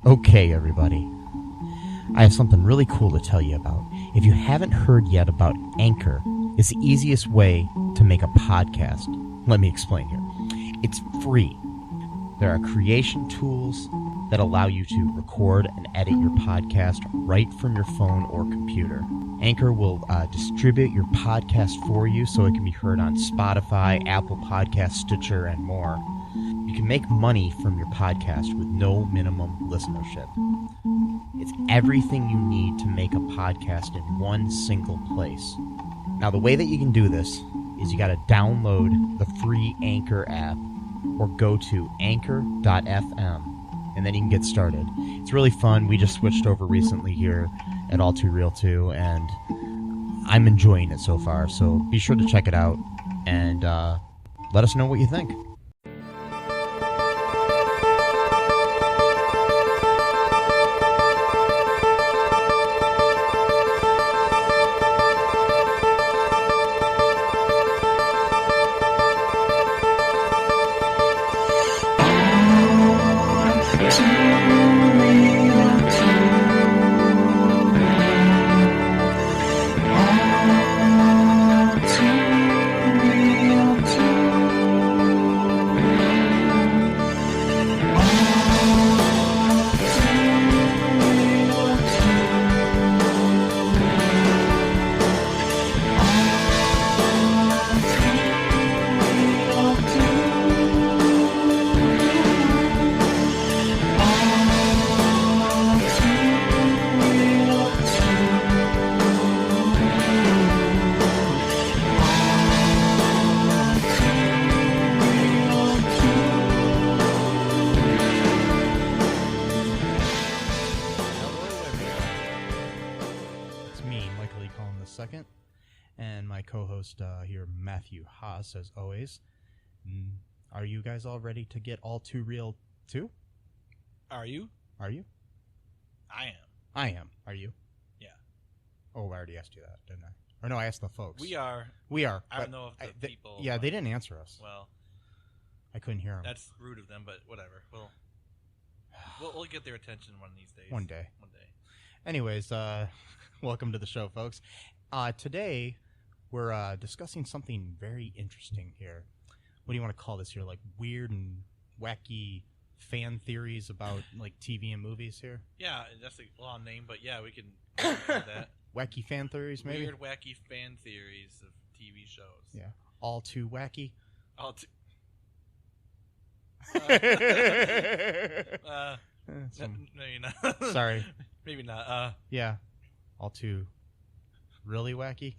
Okay, everybody. I have something really cool to tell you about. If you haven't heard yet about Anchor, it's the easiest way to make a podcast. Let me explain here. It's free. There are creation tools that allow you to record and edit your podcast right from your phone or computer. Anchor will distribute your podcast for you so it can be heard on Spotify, Apple Podcasts, Stitcher, and more. You can make money from your podcast with no minimum listenership. It's everything you need to make a podcast in one single place. Now, the way that you can do this is you got to download the free Anchor app or go to anchor.fm, and then you can get started. It's really fun. We just switched over recently here at All Too Real 2, and I'm enjoying it so far. So be sure to check it out and let us know what you think. Here, Matthew Haas, as always. Are you guys all ready to get All Too Real 2? Are you? Are you? I am. I am. Are you? Yeah. Oh, I already asked you that, didn't I? Or no, I asked the folks. We are. We are. I don't know if the people... Yeah, they didn't answer us. Well... I couldn't hear them. That's rude of them, but whatever. We'll get their attention one of these days. One day. One day. Anyways, welcome to the show, folks. Today... we're discussing something very interesting here. What do you want to call this here? Like weird and wacky fan theories about like TV and movies here? Yeah, that's a long name, but yeah, we can call that. Wacky fan theories, maybe? Weird, wacky fan theories of TV shows. Yeah. All too wacky? All too... maybe not. Sorry. Maybe not. Yeah. All too... really wacky?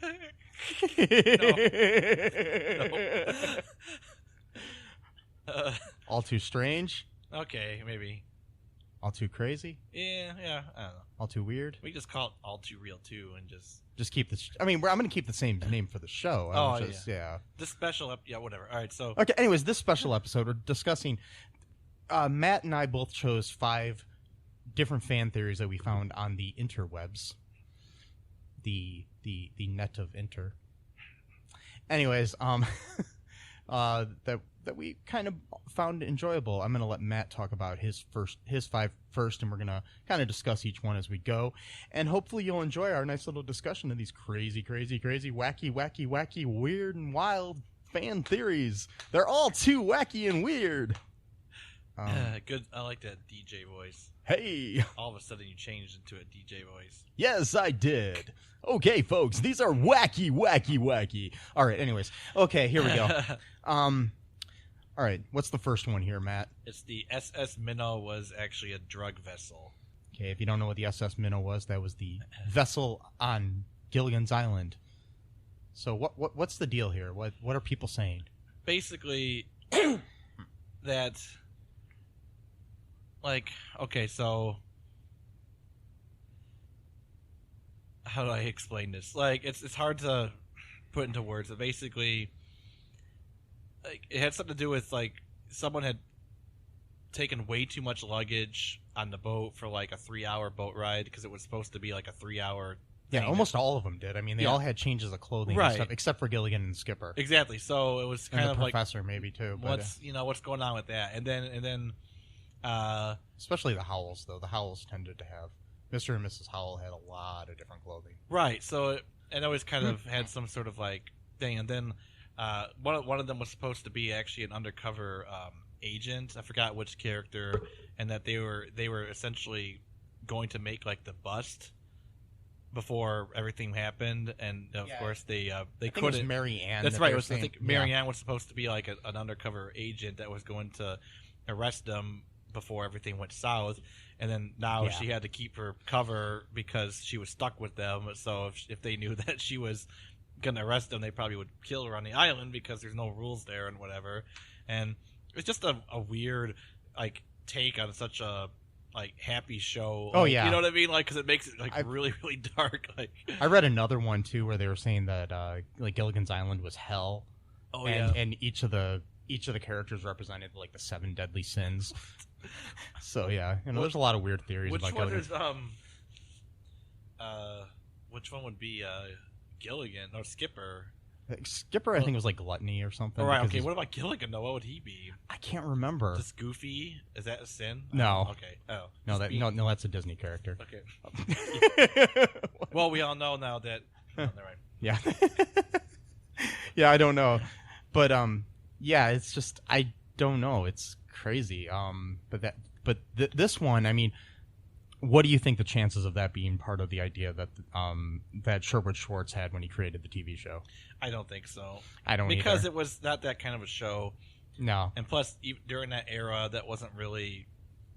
No. All too strange? Okay, maybe. All too crazy? Yeah, I don't know. All too weird? We just call it All Too Real 2 and just keep this... I'm going to keep the same name for the show. Yeah. This special... yeah, whatever. All right, so... Okay, anyways, this special episode, we're discussing... Matt and I both chose 5 different fan theories that we found on the interwebs. The net of inter. Anyways, that we kind of found enjoyable. I'm gonna let Matt talk about his 5 first, and we're gonna kind of discuss each one as we go, and hopefully you'll enjoy our nice little discussion of these crazy, wacky, weird and wild fan theories. They're all too wacky and weird. Good. I like that DJ voice. Hey! All of a sudden you changed into a DJ voice. Yes, I did. Okay, folks, these are wacky. All right, anyways. Okay, here we go. All right, what's the first one here, Matt? It's the SS Minnow was actually a drug vessel. Okay, if you don't know what the SS Minnow was, that was the vessel on Gilligan's Island. So what's the deal here? What are people saying? Basically, that... like, okay, so how do I explain this? Like, it's hard to put into words, but basically, like, it had something to do with, like, someone had taken way too much luggage on the boat for, like, a 3-hour boat ride, because it was supposed to be, like, a 3-hour Yeah, almost all of them did. I mean, they all had changes of clothing and stuff, except for Gilligan and Skipper. Exactly. So it was kind and of the like professor maybe too. What's going on with that? And then Especially the Howells, though. The Howells tended to have Mr. and Mrs. Howell had a lot of different clothing. Right. So it always kind of had some sort of like thing, and then one of them was supposed to be actually an undercover agent. I forgot which character, and that they were essentially going to make like the bust before everything happened, and of course they couldn't. It was Mary Ann. That's right. I think Mary Ann was supposed to be like an undercover agent that was going to arrest them before everything went south, and then now she had to keep her cover because she was stuck with them. So if they knew that she was going to arrest them, they probably would kill her on the island because there's no rules there and whatever. And it's just a weird like take on such a like happy show. Oh, like, yeah. You know what I mean? Like, because it makes it like really, really dark. Like, I read another one too where they were saying that like Gilligan's Island was hell. Oh, and each of the characters represented like the 7 deadly sins. So yeah, there's a lot of weird theories about Gilligan. Which one would be Gilligan? No, Skipper. Skipper, I think, was like gluttony or something. All right, okay. What about Gilligan, though? What would he be? I can't remember. Just goofy? Is that a sin? No. Okay. Oh. No, that's a Disney character. Okay. Well, we all know now that. Oh, never mind. Yeah. Yeah, I don't know, but yeah, it's just I don't know. It's crazy. But this one, I mean, what do you think the chances of that being part of the idea that that Sherwood Schwartz had when he created the TV show? I don't think so. I don't because either. It was not that kind of a show. No. And plus, during that era, that wasn't really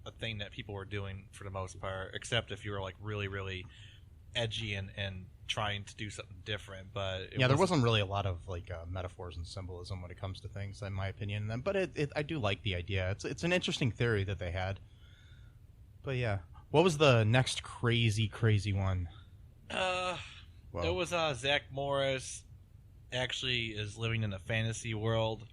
a thing that people were doing for the most part, except if you were like really, really edgy and trying to do something different. But there wasn't really a lot of like metaphors and symbolism when it comes to things, in my opinion. But I do like the idea. It's an interesting theory that they had. But yeah, what was the next crazy one? It was Zach Morris actually is living in a fantasy world.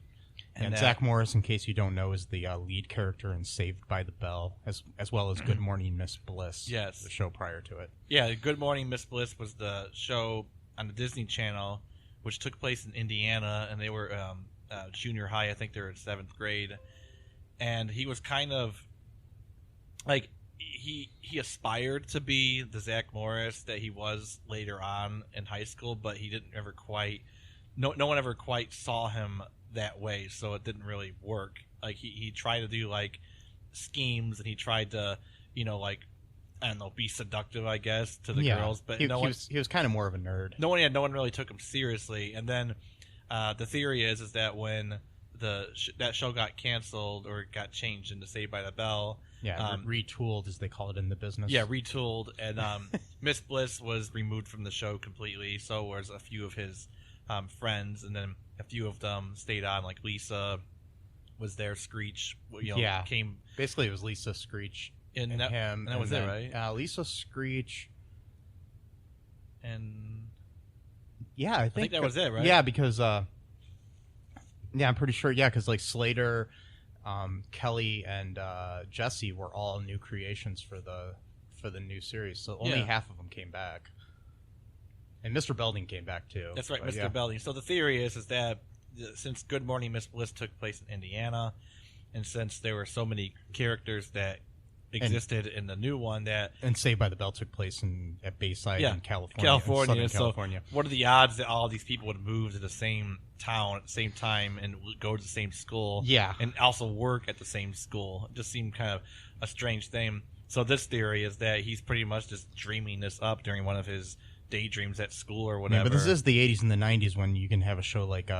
And Zach Morris, in case you don't know, is the lead character in Saved by the Bell, as well as Good Morning Miss Bliss. Yes, the show prior to it. Yeah, Good Morning Miss Bliss was the show on the Disney Channel, which took place in Indiana, and they were junior high. I think they were in 7th grade, and he was kind of like he aspired to be the Zach Morris that he was later on in high school, but he didn't ever quite. No one ever quite saw him that way, so it didn't really work. Like he tried to do like schemes, and he tried to, like, I don't know, be seductive, I guess, to the girls. But he was kind of more of a nerd. No one really took him seriously. And then the theory is that when that show got canceled or got changed into Saved by the Bell, retooled, as they call it in the business. Yeah, retooled, and Miss Bliss was removed from the show completely. So was a few of his friends, and then a few of them stayed on. Like Lisa was there. Screech, came. Basically, it was Lisa, Screech, and him. And that was it, right? Lisa, Screech, and I think that was it, right? Yeah, because I'm pretty sure. Yeah, because like Slater, Kelly, and Jesse were all new creations for the new series. So only half of them came back. And Mr. Belding came back too. That's right, Mr. Belding. So the theory is that since Good Morning Miss Bliss took place in Indiana, and since there were so many characters that existed in the new one and Saved by the Bell took place at Bayside in California. California. So California. What are the odds that all these people would move to the same town at the same time and go to the same school? Yeah. And also work at the same school? It just seemed kind of a strange thing. So this theory is that he's pretty much just dreaming this up during one of his daydreams at school or whatever. Yeah, but this is the 80s and the 90s when you can have a show like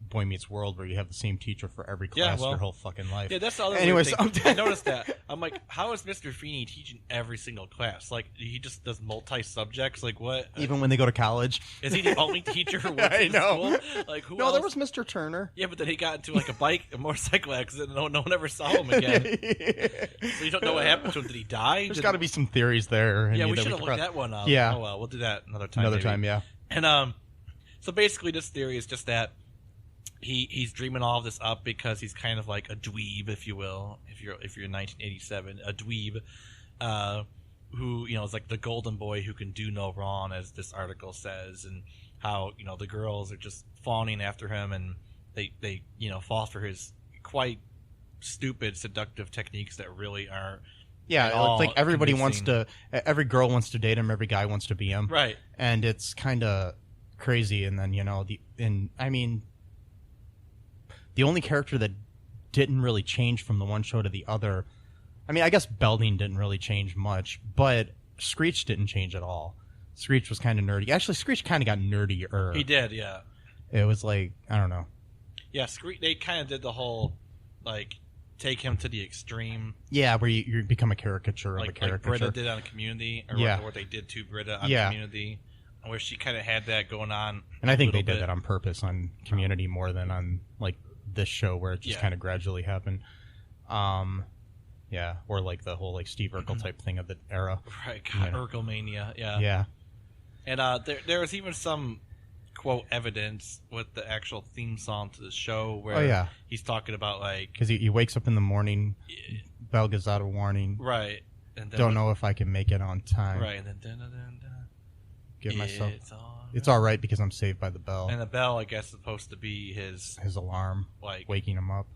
Boy Meets World where you have the same teacher for every class their whole fucking life. Yeah, that's the other weird thing. I noticed that. I'm like, how is Mr. Feeney teaching every single class? Like, he just does multi-subjects? Like, what? Even when they go to college? Is he the only teacher who works in school? Like, who else? There was Mr. Turner. Yeah, but then he got into like a motorcycle accident and no one ever saw him again. So you don't know what happened to him. Did he die? There's got to be some theories there. Yeah, we should have looked that one up. Yeah. Oh, well, we'll do that another time. Yeah. And so basically this theory is just that he's dreaming all of this up because he's kind of like a dweeb, if you will, if you're in 1987, a dweeb who is like the golden boy who can do no wrong, as this article says, and how the girls are just fawning after him, and they fall for his quite stupid seductive techniques that really aren't. Yeah, at it's all like everybody wants convincing. to. Every girl wants to date him. Every guy wants to be him. Right. And it's kind of crazy. And then the only character that didn't really change from the one show to the other. I mean, I guess Belding didn't really change much, but Screech didn't change at all. Screech was kind of nerdy. Actually, Screech kind of got nerdier. He did, yeah. It was like, I don't know. Yeah, they kind of did the whole, like, take him to the extreme. Yeah, where you become a caricature of a Like caricature. Britta did on Community, or Yeah. what they did to Britta on Yeah. Community, where she kind of had that going on. And I think they little did bit. that on purpose on Community more than on, like, this show where it just Yeah. kind of gradually happened. Yeah, or like the whole, like, Steve Urkel type thing of the era. Right, God, Yeah. Urkelmania, yeah. Yeah. And there was even some, quote, evidence with the actual theme song to the show where Oh, yeah. he's talking about, like... Because he wakes up in the morning, bell gives out a warning. Right. And then Don't know if I can make it on time. Right, and then... Dun, dun, dun, dun, Give myself... It's It's all right because I'm saved by the bell. And the bell, I guess, is supposed to be his Alarm, like waking him up,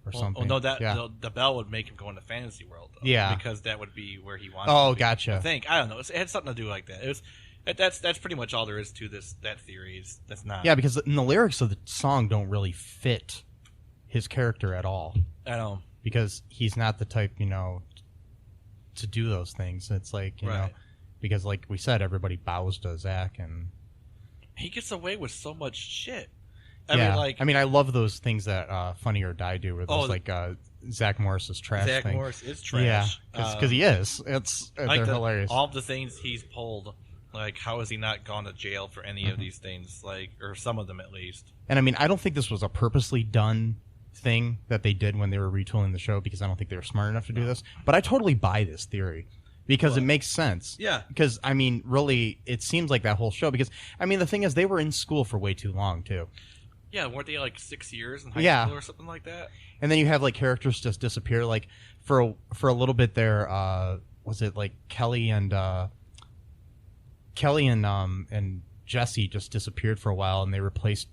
or something. Oh no, that yeah. the bell would make him go into fantasy world. Though, Yeah. because that would be where he wanted. Oh, to be, gotcha. I think I don't know. It had something to do like that. It was that's pretty much all there is to that theory. That's not. Yeah, because the lyrics of the song don't really fit his character at all. I know. Because he's not the type, to do those things. It's like, you know, Right. because like we said, everybody bows to Zach, and He gets away with so much shit. I mean, I love those things that Funny or Die do, where there's like Zach Morris's trash Zach thing. Morris is trash. Yeah, because he is. They're hilarious. All the things he's pulled. Like, how has he not gone to jail for any of these things? Like, or some of them at least. And I mean, I don't think this was a purposely done thing that they did when they were retooling the show, because I don't think they were smart enough to do this. But I totally buy this theory because it makes sense. Yeah. Because, I mean, really, it seems like that whole show, because, I mean, the thing is, they were in school for way too long, too. Yeah, weren't they like 6 years in high school or something like that? And then you have like characters just disappear. Like for a little bit there, was it like Kelly and Jesse just disappeared for a while, and they replaced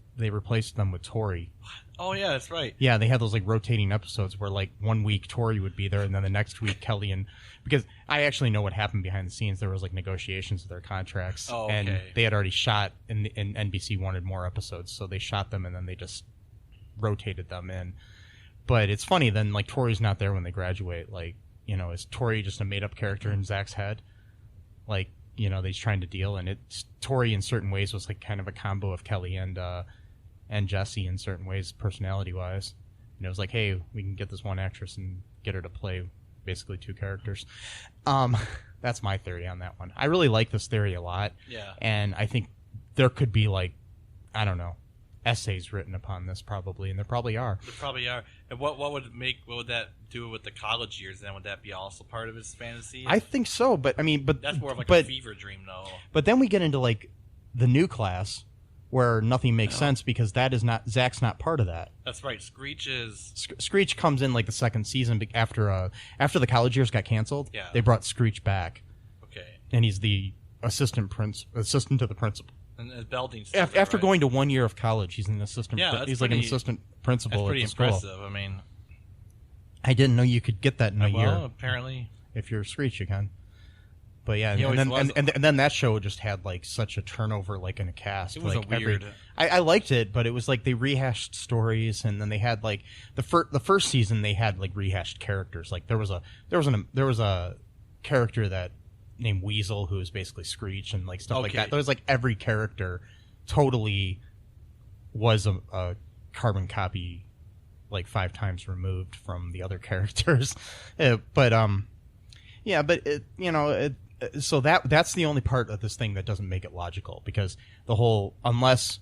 them with Tori. Oh yeah, that's right. Yeah, they had those like rotating episodes where like 1 week Tori would be there, and then the next week Kelly, and because I actually know what happened behind the scenes. There was like negotiations of their contracts, and they had already shot, and NBC wanted more episodes, so they shot them, and then they just rotated them in. But it's funny then, like Tori's not there when they graduate. Like, is Tori just a made up character in Zach's head? Like, that he's trying to deal, and it's Tori in certain ways was like kind of a combo of Kelly and Jesse in certain ways, personality wise. It was like, hey, we can get this one actress and get her to play basically two characters. That's my theory on that one. I really like this theory a lot. Yeah. And I think there could be like, I don't know, essays written upon this probably, and there probably are. There probably are. And what would that do with the college years then? Would that be also part of his fantasy? I think so, but I mean, that's more of like a fever dream though. But then we get into like the new class where nothing makes sense, because Zach's not part of that. That's right. Screech comes in like the second season after the college years got canceled. Yeah. They brought Screech back. Okay. And he's the assistant to the principal. And Belding after going to 1 year of college, he's an assistant. Yeah, he's like an assistant principal. That's pretty at the school. impressive. I mean, I didn't know you could get that in a year. Well, apparently, if you're Screech, you can. But yeah, and then that show just had like such a turnover, like in a cast. It was like weird. I liked it, but it was like they rehashed stories, and then they had like the first season they had like rehashed characters. Like there was a character that named Weasel who was basically Screech and like stuff like that. There was like every character totally was a carbon copy, like 5 times removed from the other characters. So that's the only part of this thing that doesn't make it logical, because the whole unless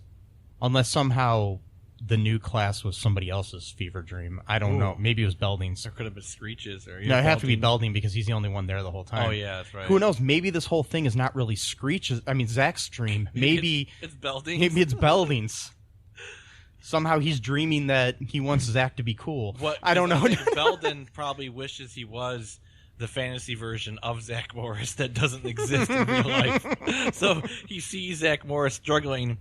somehow the new class was somebody else's fever dream. I don't know. Maybe it was Belding's. There could have been Screech's. No, it had to be Belding, because he's the only one there the whole time. Oh yeah, that's right. Who knows? Maybe this whole thing is not really Screech's. I mean, Zach's dream. Maybe it's Belding's. Maybe it's Belding's. Somehow he's dreaming that he wants Zach to be cool. I don't know. Belden probably wishes he was the fantasy version of Zach Morris that doesn't exist in real life. So he sees Zach Morris struggling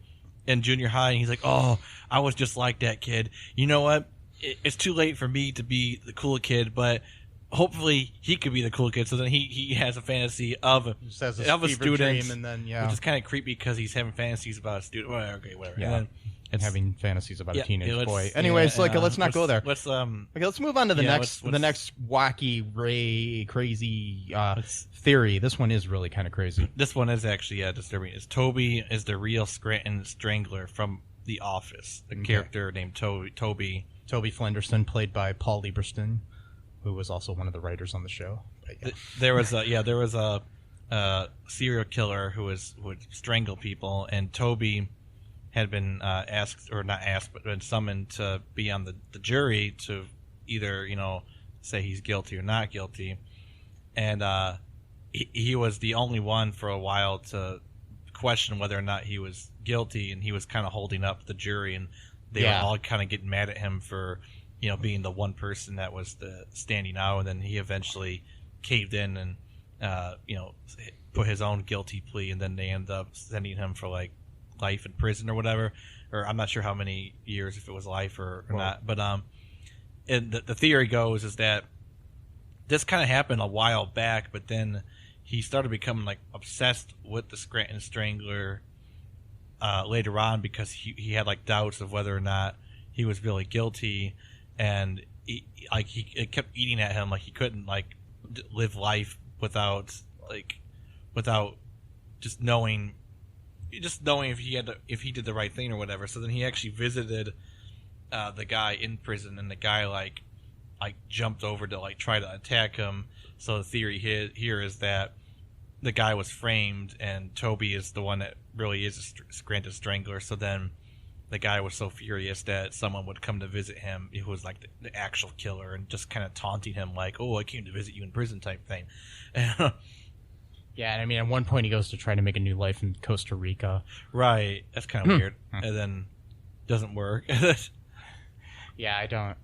in junior high, and he's like, oh, I was just like that kid. You know what? it's too late for me to be the cool kid, but hopefully he could be the cool kid. So then he has a fantasy of a student, dream, and then which is kind of creepy because he's having fantasies about a student. Well, okay, whatever. Yeah. And then and having fantasies about a teenage boy. Yeah, Anyways, let's not go there. Let's let's move on to the next wacky, crazy theory. This one is really kind of crazy. This one is actually disturbing. Is Toby is the real Scranton Strangler from The Office? The character named Toby. Toby Flenderson, played by Paul Lieberstein, who was also one of the writers on the show. But, There was a serial killer who would strangle people, and Toby had been been summoned to be on the jury to either say he's guilty or not guilty, and he was the only one for a while to question whether or not he was guilty, and he was kind of holding up the jury, and they were all kind of getting mad at him for being the one person that was standing out, and then he eventually caved in and put his own guilty plea, and then they ended up sending him for like life in prison or whatever, or I'm not sure how many years, if it was life or not, but and the theory goes is that this kind of happened a while back, but then he started becoming like obsessed with the Scranton Strangler later on, because he had like doubts of whether or not he was really guilty, and it kept eating at him. Like he couldn't like live life without just knowing if he did the right thing or whatever. So then he actually visited the guy in prison, and the guy like jumped over to like try to attack him. So the theory here is that the guy was framed, and Toby is the one that really is a Scranton Strangler. So then the guy was so furious that someone would come to visit him who was like the actual killer, and just kind of taunting him like, "Oh, I came to visit you in prison," type thing. Yeah, and I mean, at one point he goes to try to make a new life in Costa Rica. Right, that's kind of weird, and then doesn't work. Yeah, I don't.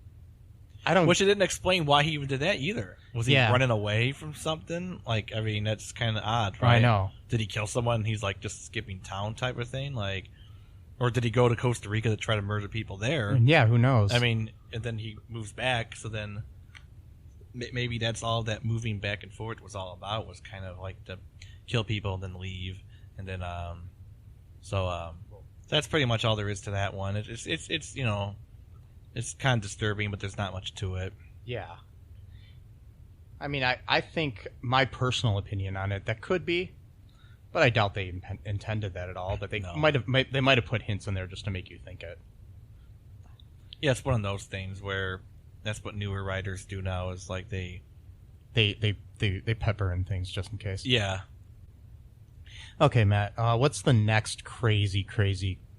Which it didn't explain why he even did that either. Was he running away from something? Like, I mean, that's kind of odd, right? I know. Did he kill someone? He's like just skipping town type of thing, like, or did he go to Costa Rica to try to murder people there? Yeah, who knows? I mean, and then he moves back, so then maybe that's all that moving back and forth was all about, was kind of like to kill people and then leave, and then so that's pretty much all there is to that one. It's it's kind of disturbing, but there's not much to it. Yeah. I mean, I think my personal opinion on it, that could be, but I doubt they intended that at all. But they might have put hints in there just to make you think it. Yeah, it's one of those things where that's what newer writers do now, is like they pepper in things just in case. Yeah. Okay, Matt. What's the next crazy,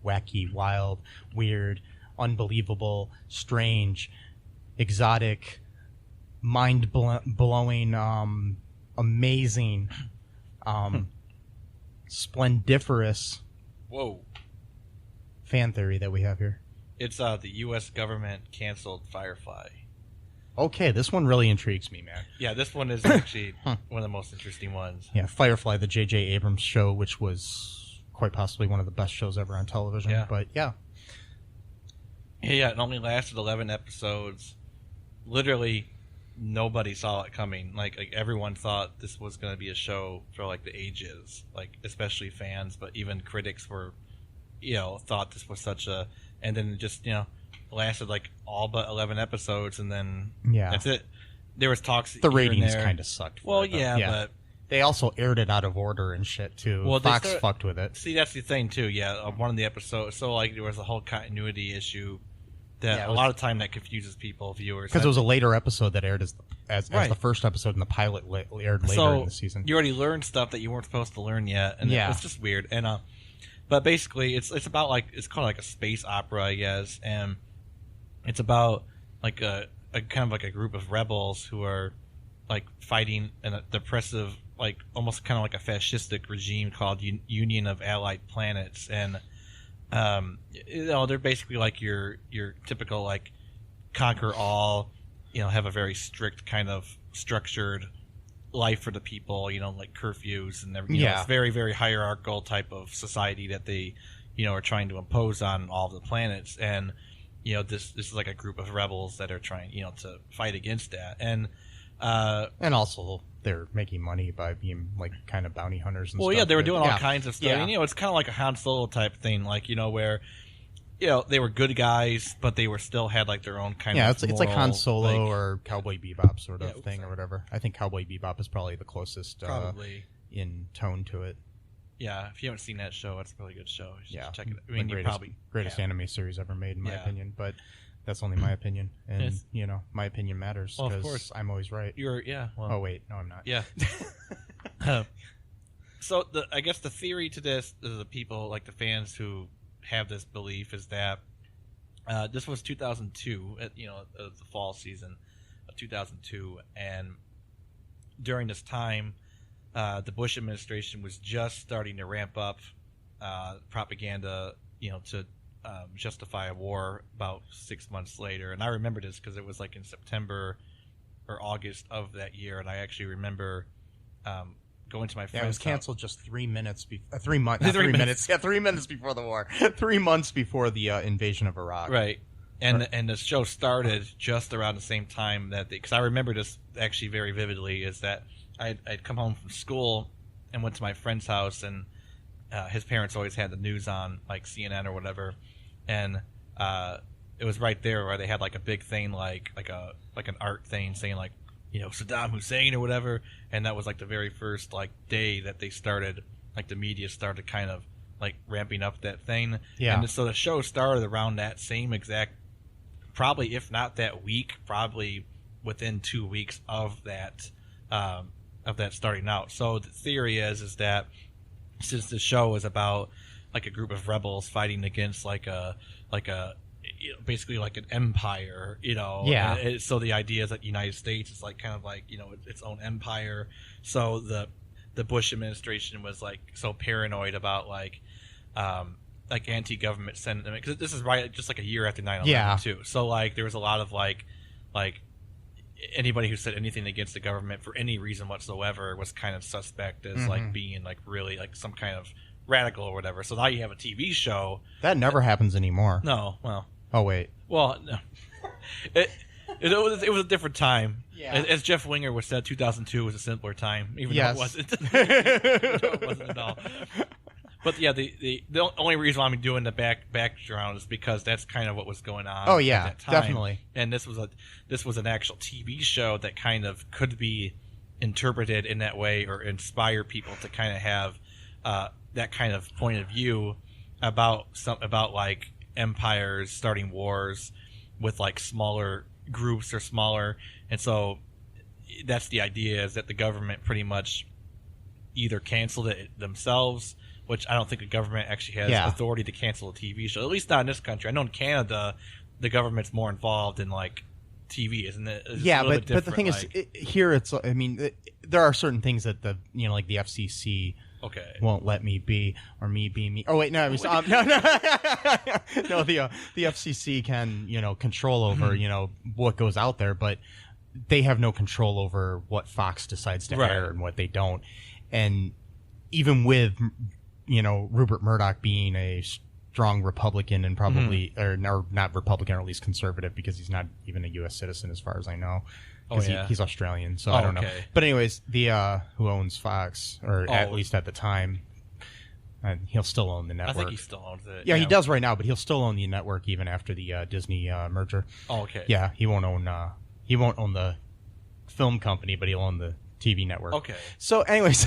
wacky, wild, weird, unbelievable, strange, exotic, mind-blowing, amazing, splendiferous fan theory that we have here? It's the U.S. government canceled Firefly. Okay, this one really intrigues me, man. Yeah, this one is actually one of the most interesting ones. Yeah, Firefly, the J.J. Abrams show, which was quite possibly one of the best shows ever on television. Yeah. But yeah. Yeah, it only lasted 11 episodes. Literally, nobody saw it coming. Like everyone thought this was going to be a show for like the ages, like especially fans, but even critics were, thought this was such a, and then it just lasted like all but 11 episodes, and then that's it. There was talks. The ratings kind of sucked. Well, but they also aired it out of order and shit too. Well, Fox fucked with it. See, that's the thing too. Yeah, one of the episodes. So like there was a whole continuity issue that a lot of time that confuses people, viewers, because it was a later episode that aired as the first episode, and the pilot aired later in the season. You already learned stuff that you weren't supposed to learn yet, and it's just weird. And but basically, it's about like, it's called like a space opera, I guess, and it's about like a kind of like a group of rebels who are like fighting a oppressive, like almost kind of like a fascistic regime called Union of Allied Planets, and they're basically like your typical like conquer all, have a very strict kind of structured life for the people, like curfews and everything. It's very, very hierarchical type of society that they, are trying to impose on all of the planets. And this is like a group of rebels that are trying, to fight against that. And also they're making money by being like kind of bounty hunters and well, stuff. yeah, they were doing all kinds of stuff. Yeah. And, it's kind of like a Han Solo type thing, like, where, they were good guys, but they were still had like their own kind of it's like Han Solo like, or Cowboy Bebop sort of thing or whatever. I think Cowboy Bebop is probably the closest probably in tone to it. Yeah, if you haven't seen that show, it's a really good show. You should check it. I mean, you probably greatest anime series ever made, in my opinion. But that's only my opinion, and my opinion matters well, of because course. I'm always right. Well, oh wait, no, I'm not. Yeah. So I guess the theory to this, the people like the fans who have this belief, is that this was 2002, the fall season of 2002, and during this time, the Bush administration was just starting to ramp up propaganda, to justify a war about 6 months later. And I remember this because it was like in September or August of that year, and I actually remember going to my friend's it was canceled house. just 3 minutes before 3 months. 3 minutes. Yeah, 3 minutes before the war. 3 months before the invasion of Iraq. Right. And the show started just around the same time that because I remember this actually very vividly, is that I'd come home from school and went to my friend's house, and his parents always had the news on, like CNN or whatever, and it was right there where they had like a big thing, like an art thing saying like, Saddam Hussein or whatever, and that was like the very first like day that they started, like the media started kind of like ramping up that thing. Yeah. And so the show started around that same exact, probably if not that week, probably within 2 weeks of that starting out. So the theory is that since the show is about like a group of rebels fighting against like a basically like an empire, Yeah. and so the idea is that the United States is like kind of like its own empire. So the Bush administration was like so paranoid about like anti-government sentiment, because this is right just like a year after 9/11 too. So like there was a lot of like anybody who said anything against the government for any reason whatsoever was kind of suspect as like being like really like some kind of radical or whatever. So now you have a TV show that never happens anymore. No, well, oh wait, well, no. It was a different time. Yeah. As Jeff Winger was said, 2002 was a simpler time, even though it wasn't. It wasn't at all. But yeah, the only reason why I'm doing the background is because that's kind of what was going on. Oh yeah, at that time. definitely. And this was an actual TV show that kind of could be interpreted in that way, or inspire people to kind of have that kind of point of view about like empires starting wars with like smaller groups or smaller. And so that's the idea, is that the government pretty much either canceled it themselves, which I don't think the government actually has authority to cancel a TV show, at least not in this country. I know in Canada the government's more involved in like TV, isn't it? But the thing is, here it's, I mean, there are certain things that the like the FCC won't let me be, or me be me. Oh wait, no, it was, no, the FCC can control over what goes out there, but they have no control over what Fox decides to air and what they don't. And even with Rupert Murdoch being a strong Republican and probably or not Republican, or at least conservative, because he's not even a U.S. citizen as far as I know. He's Australian, so I don't know. But anyways, the who owns Fox, or at least at the time, he'll still own the network. I think he still owns it. Yeah, he does right now, but he'll still own the network even after the Disney merger. Oh, okay. Yeah, he won't own the film company, but he'll own the TV network. Okay. So, anyways,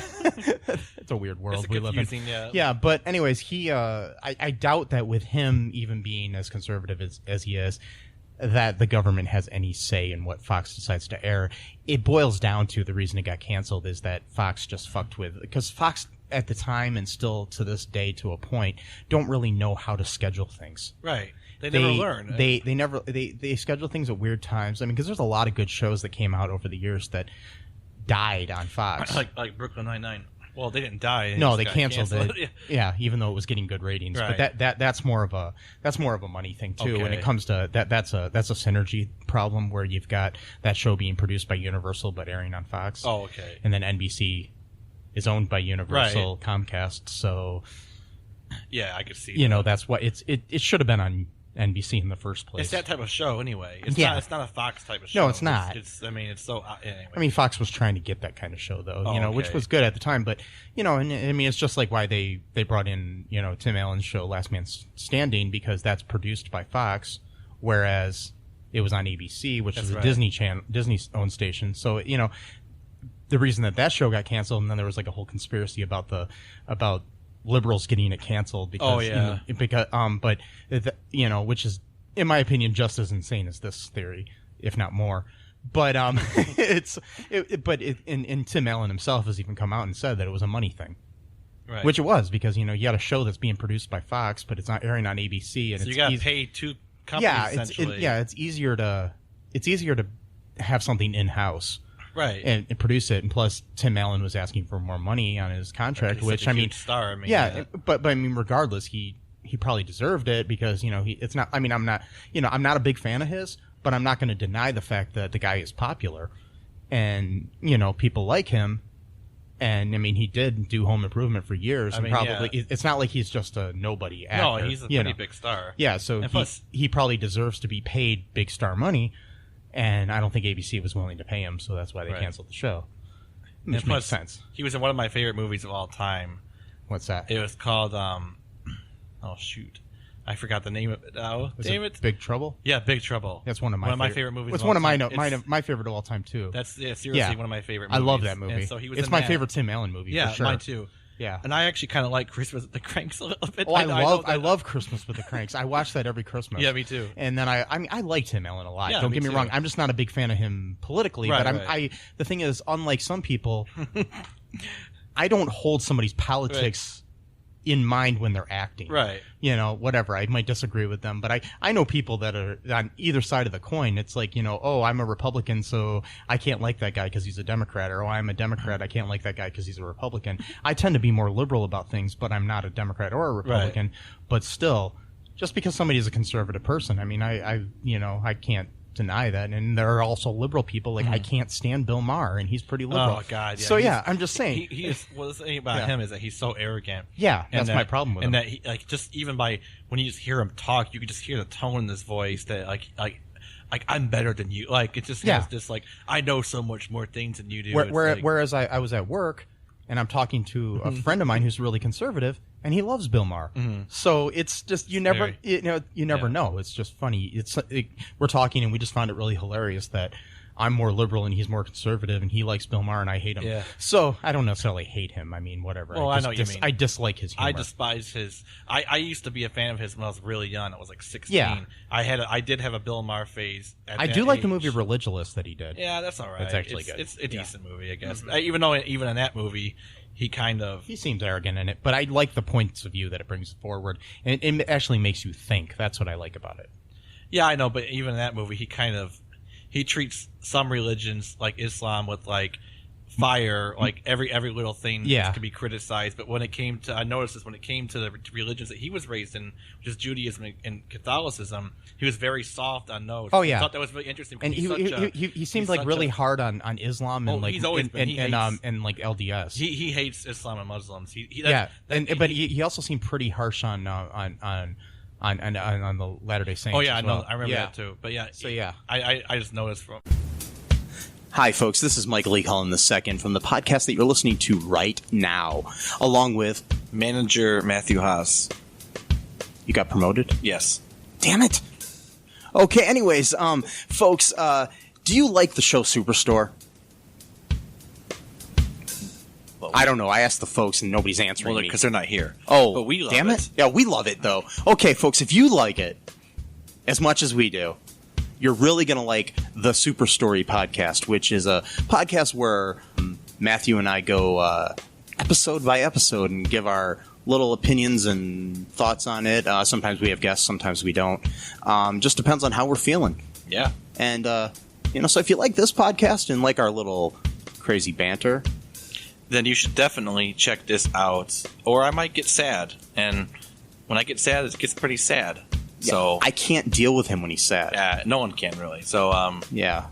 it's a weird world we live in. Yeah, but anyways, he I doubt that with him even being as conservative as he is, that the government has any say in what Fox decides to air. It boils down to the reason it got canceled is that Fox just fucked with, because Fox at the time, and still to this day to a point, don't really know how to schedule things. Right. They never learn. They schedule things at weird times. I mean, because there's a lot of good shows that came out over the years that died on Fox. Like Brooklyn Nine-Nine. Well, they didn't die. No, they canceled it. Yeah, even though it was getting good ratings. Right. But that's more of a money thing too. Okay. When it comes to that's a synergy problem, where you've got that show being produced by Universal but airing on Fox. Oh, okay. And then NBC is owned by Universal, Comcast. So yeah, I could see. That's what it should have been on NBC in the first place. It's that type of show anyway. It's Yeah. not. It's not a Fox type of show. No, it's not. I mean, it's so. Anyway. I mean, Fox was trying to get that kind of show, though, Oh, which okay. was good at the time. But, and I mean, it's just like why they brought in, Tim Allen's show Last Man Standing, because that's produced by Fox, whereas it was on ABC, which That's is a right. Disney-owned station. So, the reason that show got canceled, and then there was like a whole conspiracy about liberals getting it canceled because, Oh, yeah. which is, in my opinion, just as insane as this theory, if not more. But and Tim Allen himself has even come out and said that it was a money thing, Right. which it was, because you got a show that's being produced by Fox, but it's not airing on ABC, and so it's you got to easy- pay two companies essentially. it's easier to have something in house Right. and produce it, and plus Tim Allen was asking for more money on his contract, He's which such a I mean, huge star. I mean, yeah, but I mean, regardless, he probably deserved it, because it's not. I mean, I'm not a big fan of his, but I'm not going to deny the fact that the guy is popular, and people like him, and I mean, he did do Home Improvement for years, and probably it's not like he's just a nobody actor. No, he's a pretty big star. Yeah, so And plus- he probably deserves to be paid big star money, and I don't think ABC was willing to pay him, so that's why they Right. canceled the show. And Which plus, makes sense. He was in one of my favorite movies of all time. What's that? It was called oh shoot, I forgot the name of it now. Was Damn it! Big Trouble? Yeah, Big Trouble. That's one of my favorite movies. It's of one all of time. my favorite of all time too. That's seriously Yeah. one of my favorite I movies. love that movie. And so he was it's in my that. favorite Tim Allen movie. Yeah, for sure. mine too. Yeah. And I actually kind of like Christmas with the Cranks a little bit. Oh, I know I that- love Christmas with the Cranks. I watch that every Christmas. Yeah, me too. And then I mean, I like Tim Allen a lot. Yeah, Don't me get me too. wrong. I'm just not a big fan of him politically. Right, but right. the thing is, unlike some people, I don't hold somebody's politics in mind when they're acting. Right. Whatever. I might disagree with them, but I know people that are on either side of the coin. It's like, oh, I'm a Republican, so I can't like that guy because he's a Democrat, or oh, I'm a Democrat, I can't like that guy because he's a Republican. I tend to be more liberal about things, but I'm not a Democrat or a Republican. But still, just because somebody's a conservative person, I mean, I can't deny that. And there are also liberal people, like I can't stand Bill Maher, and he's pretty liberal. Oh God. Yeah. So He's- yeah, I'm just saying. He is. Well, the thing about Yeah. him is that he's so arrogant. Yeah, And that's my problem with him. And that he, just even by when you just hear him talk, you can just hear the tone in his voice that like I'm better than you. Like it just has this like I know so much more things than you do. It's like- Whereas I was at work, and I'm talking to a friend of mine who's really conservative, and he loves Bill Maher. So it's just you never know. It's just funny. We're talking, and we just found it really hilarious that I'm more liberal and he's more conservative, and he likes Bill Maher and I hate him. Yeah. So I don't necessarily hate him. I mean, whatever. Well, I know what you mean. I dislike his humor. I despise his. I used to be a fan of his when I was really young. I was like 16. Yeah. I did have a Bill Maher phase. I do like the movie Religulous that he did. Yeah, that's all right. It's actually good. It's a decent movie, I guess. Even though even in that movie, he kind of He seems arrogant in it, but I like the points of view that it brings forward, and it actually makes you think. That's what I like about it. Yeah, I know, but even in that movie, he treats some religions like Islam with like fire, like every little thing Yeah. can be criticized. But when it came to, I noticed this when it came to the religions that he was raised in, which is Judaism and Catholicism, he was very soft on those. Oh, yeah. I thought that was really interesting. And because he seemed he's like such really a- hard on Islam and Oh, like he's always been. He hates- and like LDS. He hates Islam and Muslims. Yeah, but he also seemed pretty harsh on the Latter Day Saints. Oh yeah, as I know. well. I remember Yeah. that too. But yeah, So yeah. I just noticed from. Hi, folks. This is Michael E. Cullen II from the podcast that you're listening to right now, along with Manager Matthew Haas. you got promoted. Yes. Damn it. Okay. Anyways, folks, do you like the show Superstore? Well, I don't know. I asked the folks, and nobody's answering Well, me. because they're not here. Oh, but we love damn it. Yeah, we love it though. Okay, folks, if you like it as much as we do, you're really going to like the Super Story podcast, which is a podcast where Matthew and I go episode by episode and give our little opinions and thoughts on it. Sometimes we have guests, sometimes we don't. Just depends on how we're feeling. Yeah. And, so if you like this podcast and like our little crazy banter, Then you should definitely check this out, or I might get sad. And when I get sad, it gets pretty sad. So I can't deal with him when he's sad. no one can really. So Yeah.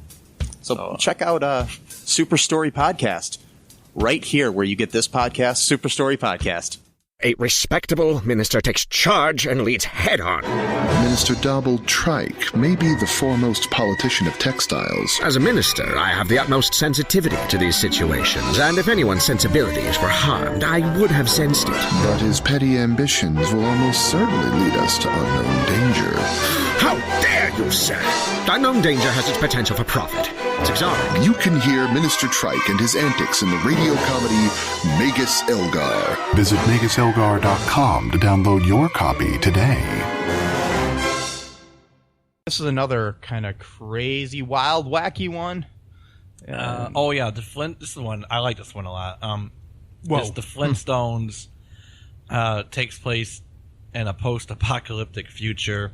So So- check out Super Story Podcast right here where you get this podcast, Super Story Podcast. A respectable minister takes charge and leads head-on. Minister Dobald Trike may be the foremost politician of textiles. As a minister, I have the utmost sensitivity to these situations, and if anyone's sensibilities were harmed, I would have sensed it. But his petty ambitions will almost certainly lead us to unknown danger. How dare you, sir! Unknown danger has its potential for profit. It's exotic. You can hear Minister Trike and his antics in the radio comedy Magus Elgar. Visit MagusElgar.com to download your copy today. This is another kind of crazy, wild, wacky one. Oh yeah, this is the one I like. This one a lot. It's the Flintstones takes place in a post-apocalyptic future,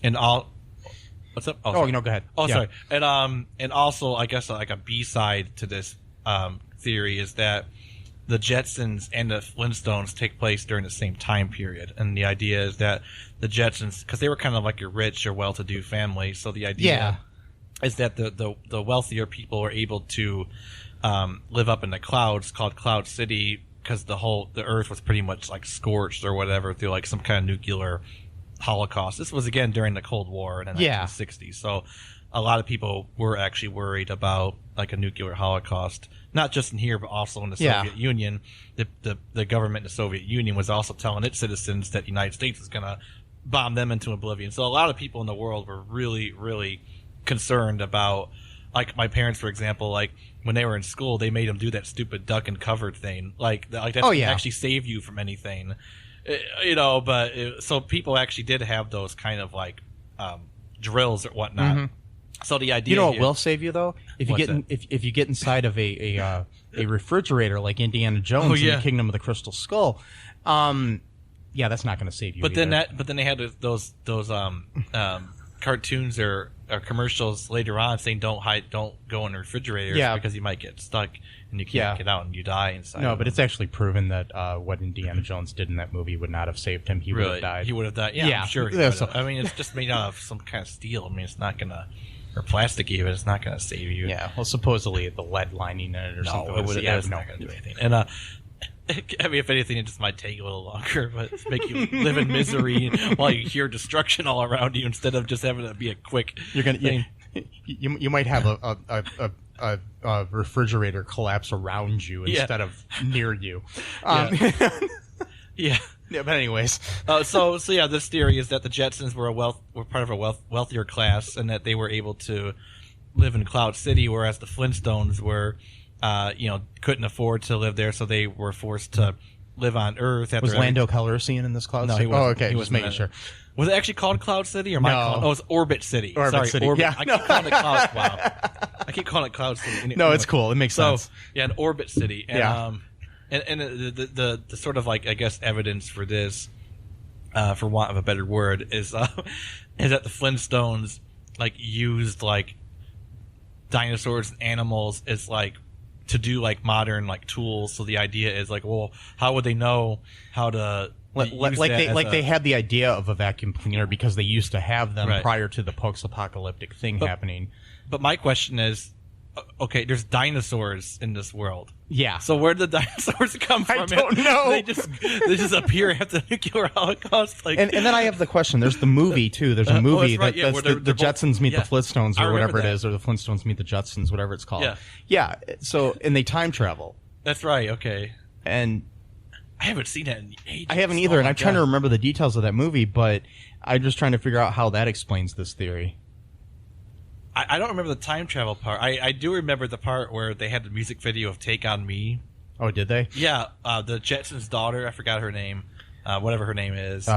and all. What's up? Oh, go ahead. Oh, yeah. Sorry. And also, I guess like a B-side to this theory is that the Jetsons and the Flintstones take place during the same time period, and the idea is that the Jetsons, because they were kind of like a rich or well-to-do family, so the idea is that the wealthier people were able to live up in the clouds, called Cloud City, because the Earth was pretty much like scorched or whatever through like some kind of nuclear Holocaust. This was again during the Cold War in the 1960s, so a lot of people were actually worried about like a nuclear Holocaust, not just in here but also in the Soviet Union. The government in the Soviet Union was also telling its citizens that the United States was going to bomb them into oblivion. So a lot of people in the world were really, really concerned about, like my parents, for example, like when they were in school, they made them do that stupid duck and cover thing, like that doesn't actually save you from anything. So people actually did have those kind of like drills or whatnot. Mm-hmm. So the idea, what will save you though, if you get inside of a refrigerator like Indiana Jones in the Kingdom of the Crystal Skull, that's not going to save you. But then they had those cartoons or commercials later on saying don't go in refrigerators because you might get stuck and you can't get out and you die inside. No, but it's actually proven that what Indiana Jones did in that movie would not have saved him. He would have died. He would have died. Yeah, I'm sure he would have. I mean, it's just made out of some kind of steel. I mean, it's not gonna, or plastic even. It's not gonna save you. Yeah. Well, supposedly the lead lining in it or something. It's not gonna do anything. And I mean, if anything, it just might take a little longer, but it's make you live in misery while you hear destruction all around you instead of just having to be a quick. You might have a refrigerator collapse around you instead of near you. Yeah, but anyways, so this theory is that the Jetsons were part of a wealthier class, and that they were able to live in Cloud City, whereas the Flintstones were, couldn't afford to live there, so they were forced to live on Earth. Was Lando Calrissian in this Cloud City? He wasn't. Oh, okay. He was making sure. Was it actually called Cloud City, or am I calling it? Oh, it's Orbit City. City. Orbit. Yeah. I keep calling it Cloud. Wow. I keep calling it Cloud City. No, it's cool. It makes sense. Yeah, an Orbit City. And, and the sort of like, I guess, evidence for this, for want of a better word, is that the Flintstones like used like dinosaurs and animals as like to do like modern like tools. So the idea is like, well, how would they know how to they had the idea of a vacuum cleaner because they used to have them prior to the post-apocalyptic thing happening. But my question is, okay, there's dinosaurs in this world. Yeah. So where did the dinosaurs come from? I don't know. They just appear after the nuclear holocaust. Like, and then I have the question. There's the movie too. There's a movie that's the Jetsons meet the Flintstones or whatever it is, or the Flintstones meet the Jetsons, whatever it's called. Yeah. So and they time travel. That's right. Okay. And I haven't seen that in ages. I haven't either, and I'm trying to remember the details of that movie, but I'm just trying to figure out how that explains this theory. I don't remember the time travel part. I do remember the part where they had the music video of Take On Me. Oh, did they? Yeah. The Jetsons' daughter, I forgot her name. Whatever her name is.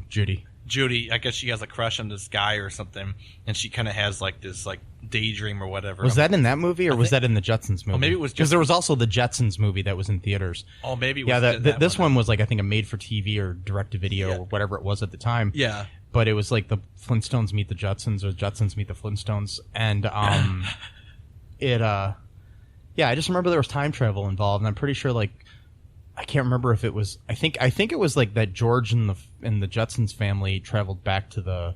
Judy. Judy, I guess she has a crush on this guy or something, and she kind of has like this like daydream or whatever. Was that in that movie, or was that in the Jetsons movie? Oh, maybe it was, because there was also the Jetsons movie that was in theaters. Oh, maybe it was this one was like, I think, a made-for-TV or direct-to-video or whatever it was at the time. Yeah. But it was like the Flintstones meet the Jetsons, or Jetsons meet the Flintstones, and I just remember there was time travel involved, and I'm pretty sure like. I can't remember if it was. I think it was like that George and the Jetsons family traveled back to the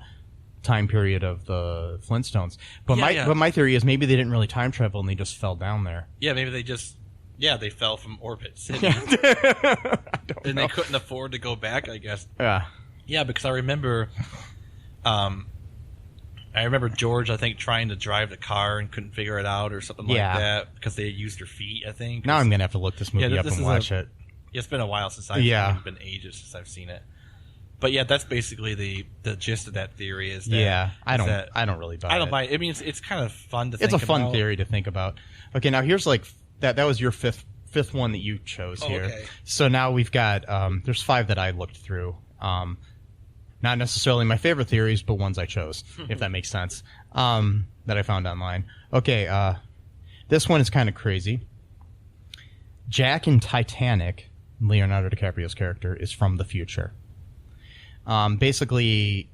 time period of the Flintstones. But my theory is maybe they didn't really time travel and they just fell down there. Yeah, maybe they just Yeah, they fell from orbit. I don't And know. they couldn't afford to go back, I guess. Yeah. Yeah, because I remember George, I think, trying to drive the car and couldn't figure it out or something like Yeah. that because they used their feet, I think. Now I'm going to have to look this movie up and watch it. Yeah, it's been a while since I've seen it. It's been ages since I've seen it. But yeah, that's basically the gist of that theory is that... I don't really buy it. I don't buy it. I mean, it's kind of fun to think It's about. a fun theory to think about. Okay, now here's like... That was your fifth one that you chose here. Okay. So now we've got... there's 5 that I looked through. Not necessarily my favorite theories, but ones I chose, if that makes sense, that I found online. Okay, this one is kind of crazy. Jack in Titanic, Leonardo DiCaprio's character, is from the future. Basically,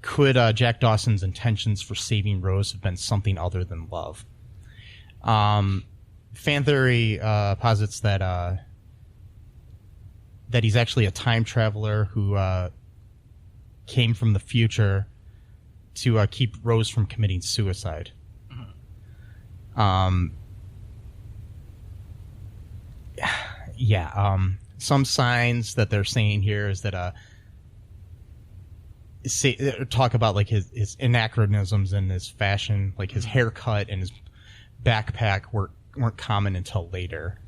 could Jack Dawson's intentions for saving Rose have been something other than love? Fan theory posits that he's actually a time traveler who came from the future to keep Rose from committing suicide. Some signs that they're saying here is that talk about like his anachronisms in his fashion, like his haircut and his backpack weren't common until later.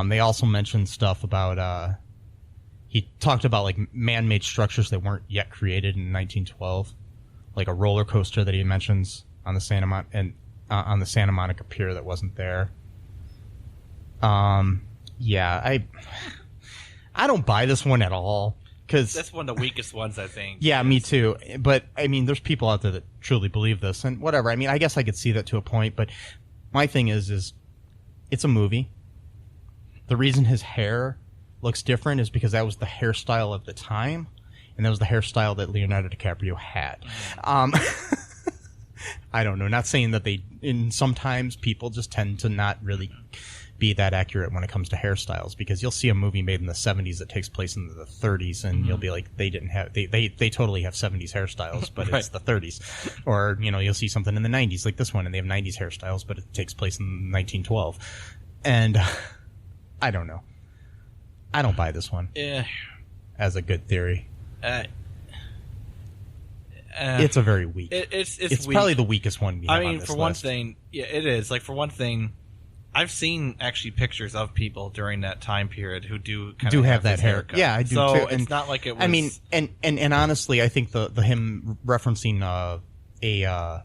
They also mentioned stuff about he talked about like man-made structures that weren't yet created in 1912, like a roller coaster that he mentions on the Santa Monica Pier that wasn't there. I don't buy this one at all. Cause, That's one of the weakest ones, I think. Yeah, me too. But, I mean, there's people out there that truly believe this, and whatever. I mean, I guess I could see that to a point, but my thing is it's a movie. The reason his hair looks different is because that was the hairstyle of the time, and that was the hairstyle that Leonardo DiCaprio had. I don't know. Not saying that sometimes people just tend to not really be that accurate when it comes to hairstyles, because you'll see a movie made in the 70s that takes place in the 30s and you'll be like, they totally have 70s hairstyles, but it's the 30s. Or, you'll see something in the 90s like this one and they have 90s hairstyles, but it takes place in 1912. And I don't know. I don't buy this one as a good theory. It's a very weak. It's weak. Probably the weakest one we have on this for one list. thing, yeah, it is. Like, for one thing, I've seen actually pictures of people during that time period who do have that this hair. haircut. Yeah, I do so too. It's not like it was. I mean, and honestly, I think the him referencing a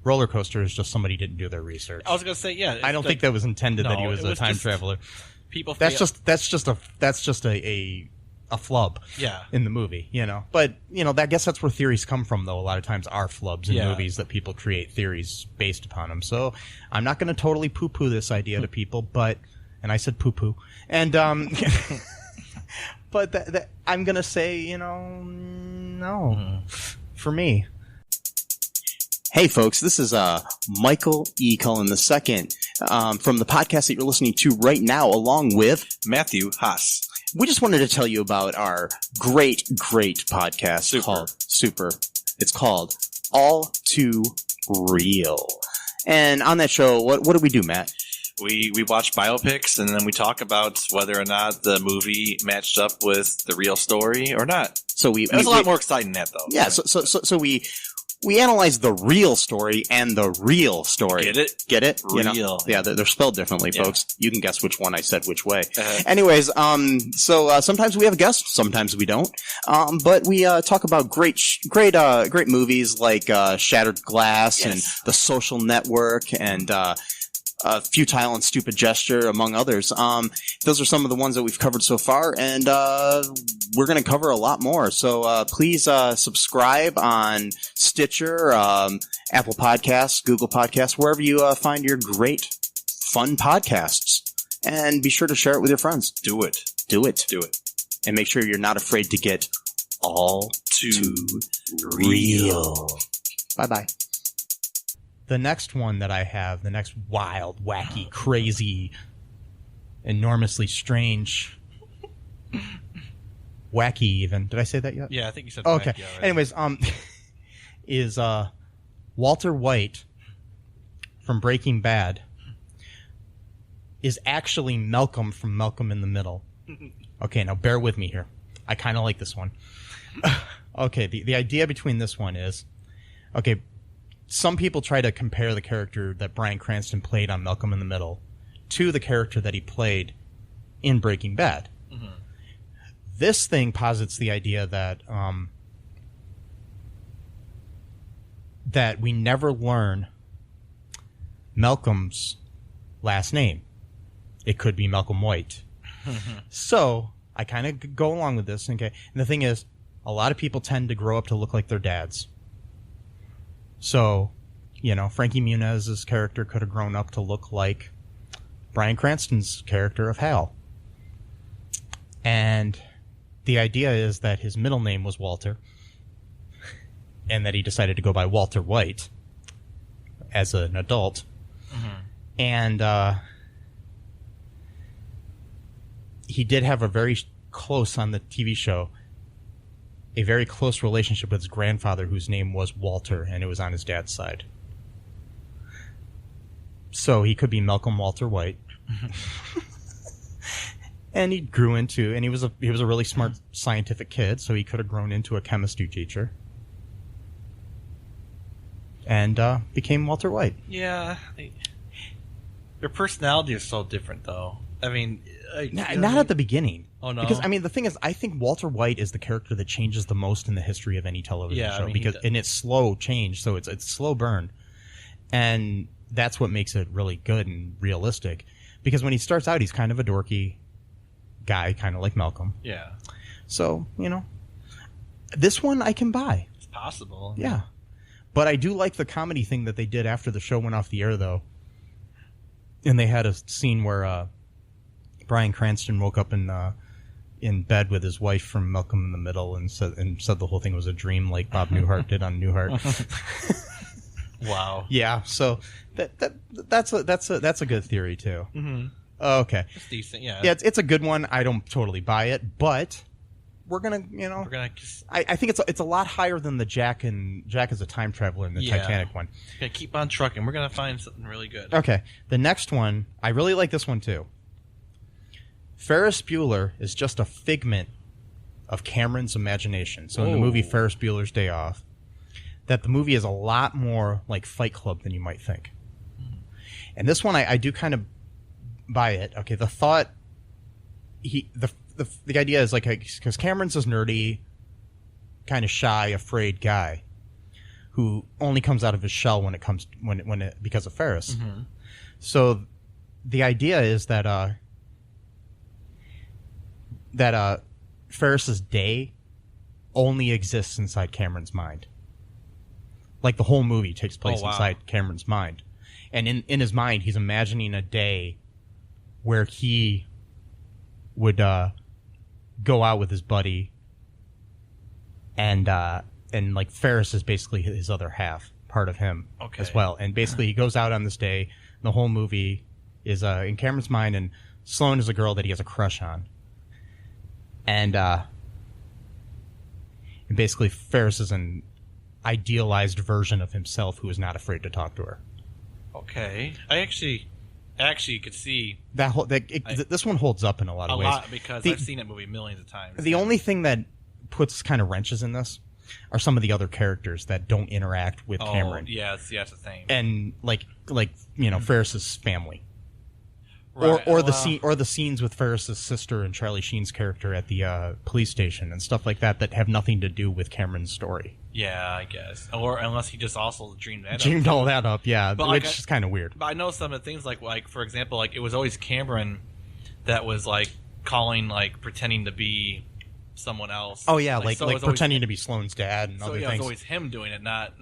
roller coaster is just somebody didn't do their research. I was gonna say, yeah. I don't think that was intended that he was a time traveler. People. That's just a flub. Yeah. In the movie, But I guess that's where theories come from, though. A lot of times are flubs in movies that people create theories based upon them. So I'm not going to totally poo-poo this idea to people, and I said poo-poo, and but that I'm going to say, no, for me. Hey folks, this is Michael E. Cullen II from the podcast that you're listening to right now, along with Matthew Haas. We just wanted to tell you about our great podcast called Super. It's called All Too Real. And on that show, what do we do, Matt? We watch biopics and then we talk about whether or not the movie matched up with the real story or not. So it was a lot more exciting than that, though. Yeah, so we analyze the real story and the real story. Get it? Get it? Real. Yeah, they're spelled differently, folks. You can guess which one I said which way. Anyways, so sometimes we have guests, sometimes we don't. But we talk about great movies like Shattered Glass and The Social Network and Futile and Stupid Gesture, among others. Those are some of the ones that we've covered so far, and we're going to cover a lot more. So please subscribe on Stitcher, Apple Podcasts, Google Podcasts, wherever you find your great, fun podcasts. And be sure to share it with your friends. Do it. Do it. Do it. And make sure you're not afraid to get all too real. Bye-bye. The next one that I have, the next wild, wacky, crazy, enormously strange, wacky even. Did I say that yet? Yeah, I think you said okay. wacky already. Anyways, is Walter White from Breaking Bad is actually Malcolm from Malcolm in the Middle. Okay, now bear with me here. I kind of like this one. Okay, the idea between this one is, okay, some people try to compare the character that Bryan Cranston played on Malcolm in the Middle to the character that he played in Breaking Bad. Mm-hmm. This thing posits the idea that that we never learn Malcolm's last name. It could be Malcolm White. So I kind of go along with this. Okay, and the thing is, a lot of people tend to grow up to look like their dads. So, you know, Frankie Muniz's character could have grown up to look like Bryan Cranston's character of Hal. And the idea is that his middle name was Walter, and that he decided to go by Walter White as an adult. Mm-hmm. And he did have a very close, on the TV show, a very close relationship with his grandfather, whose name was Walter, and it was on his dad's side. So he could be Malcolm Walter White. And he grew into, and he was a really smart scientific kid, so he could have grown into a chemistry teacher. And became Walter White. Yeah. Their personality is so different, though. I mean... not at the beginning. Oh, no? Because, I mean, the thing is, I think Walter White is the character that changes the most in the history of any television show. And it's slow change, so it's slow burn. And that's what makes it really good and realistic. Because when he starts out, he's kind of a dorky guy, kind of like Malcolm. Yeah. So, you know, this one I can buy. It's possible. Yeah. But I do like the comedy thing that they did after the show went off the air, though. And they had a scene where Bryan Cranston woke up in bed with his wife from Malcolm in the Middle and said the whole thing was a dream, like Bob Newhart did on Newhart. Wow. Yeah. So that's a good theory too. Mm-hmm. Okay. It's decent. Yeah. Yeah. It's a good one. I don't totally buy it, but we're gonna, I think it's a lot higher than the Jack is a time traveler in the Titanic one. Okay, keep on trucking. We're gonna find something really good. Okay. The next one, I really like this one too. Ferris Bueller is just a figment of Cameron's imagination. So in the movie Ferris Bueller's Day Off, that the movie is a lot more like Fight Club than you might think. And this one, I do kind of buy it. Okay, the thought, the idea is like, because Cameron's this nerdy, kind of shy, afraid guy who only comes out of his shell because of Ferris. Mm-hmm. So the idea is that Ferris's day only exists inside Cameron's mind. Like the whole movie takes place inside Cameron's mind. And in his mind, he's imagining a day where he would go out with his buddy, and like Ferris is basically his other half, part of him as well. And basically he goes out on this day. The whole movie is in Cameron's mind, and Sloane is a girl that he has a crush on. And basically Ferris is an idealized version of himself who is not afraid to talk to her. Okay. I actually could see this one holds up in a lot of ways. A lot, because I've seen that movie millions of times. The only thing that puts kind of wrenches in this are some of the other characters that don't interact with Cameron. Yes, that's the thing. And like Ferris's family. Right. Or the scenes with Ferris's sister and Charlie Sheen's character at the police station and stuff like that have nothing to do with Cameron's story. Yeah, I guess. Or unless he just also dreamed all that up, yeah, but which is kind of weird. But I know some of the things like for example, like it was always Cameron that was like calling, like pretending to be someone else. Oh yeah, like pretending to be Sloane's dad and other things. So it was always him doing it, not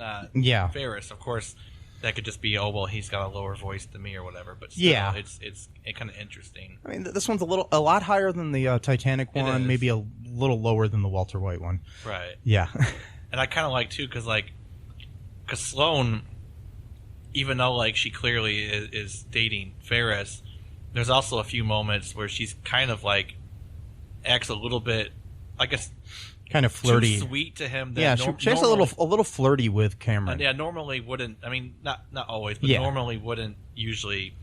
Ferris. Of course, that could just be, he's got a lower voice than me or whatever. But still, it's kind of interesting. I mean, this one's a lot higher than the Titanic one, maybe a little lower than the Walter White one. Right. Yeah. And I kind of like too, because Sloane, even though like she clearly is dating Ferris, there's also a few moments where she's kind of like acts a little bit, I guess, kind of flirty, too sweet to him. That she's a little flirty with Cameron. Normally wouldn't. I mean, not always, but normally wouldn't usually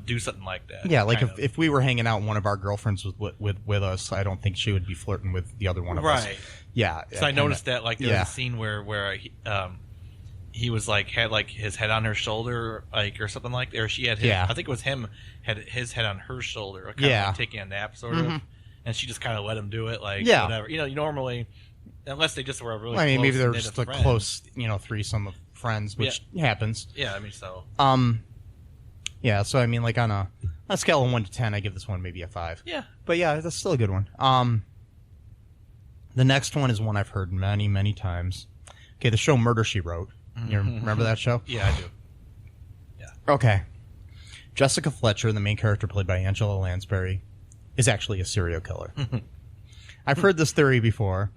do something like that. Yeah, like kind of. if we were hanging out and one of our girlfriends was with us, I don't think she would be flirting with the other one of us. Right. Yeah. So I noticed that like there was Yeah. a scene where he was like had like his head on her shoulder like or something like that, or she had his, Yeah. I think it was him had his head on her shoulder, kind Yeah. of like taking a nap sort of, and she just kind of let him do it like Yeah. whatever. You know, you normally unless they just were really I mean, close maybe they were knit just of a friends. close, threesome of friends, which happens. Yeah, I mean so. Yeah, so I mean, like on a scale of 1 to 10, I give this one maybe a 5. Yeah. But yeah, that's still a good one. The next one is one I've heard many, many times. Okay, the show Murder, She Wrote. You remember that show? Yeah, I do. Okay. Jessica Fletcher, the main character played by Angela Lansbury, is actually a serial killer. I've heard this theory before.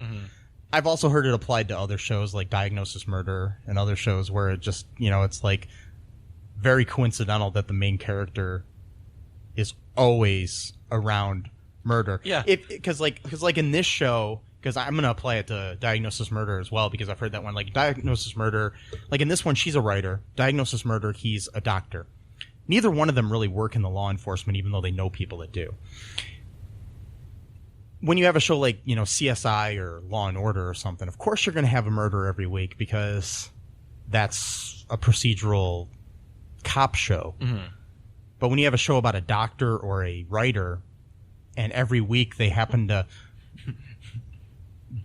I've also heard it applied to other shows like Diagnosis Murder and other shows where it just, it's like very coincidental that the main character is always around murder. Yeah. Because in this show, because I'm going to apply it to Diagnosis Murder as well, because I've heard that one. Like Diagnosis Murder, like in this one, she's a writer. Diagnosis Murder, he's a doctor. Neither one of them really work in the law enforcement, even though they know people that do. When you have a show like, CSI or Law and Order or something, of course you're going to have a murder every week because that's a procedural cop show. But when you have a show about a doctor or a writer, and every week they happen to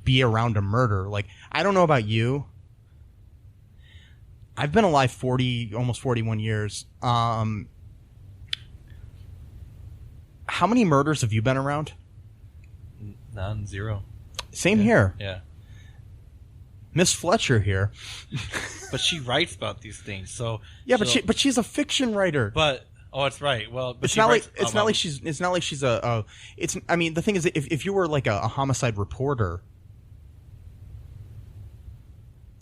be around a murder, like, I don't know about you. I've been alive almost 41 years. How many murders have you been around? None, zero. Same here. Yeah. Miss Fletcher here. But she writes about these things, so Yeah, but she's a fiction writer. But that's right. Well, but it's she not writes like she's I mean, the thing is, if you were like a homicide reporter,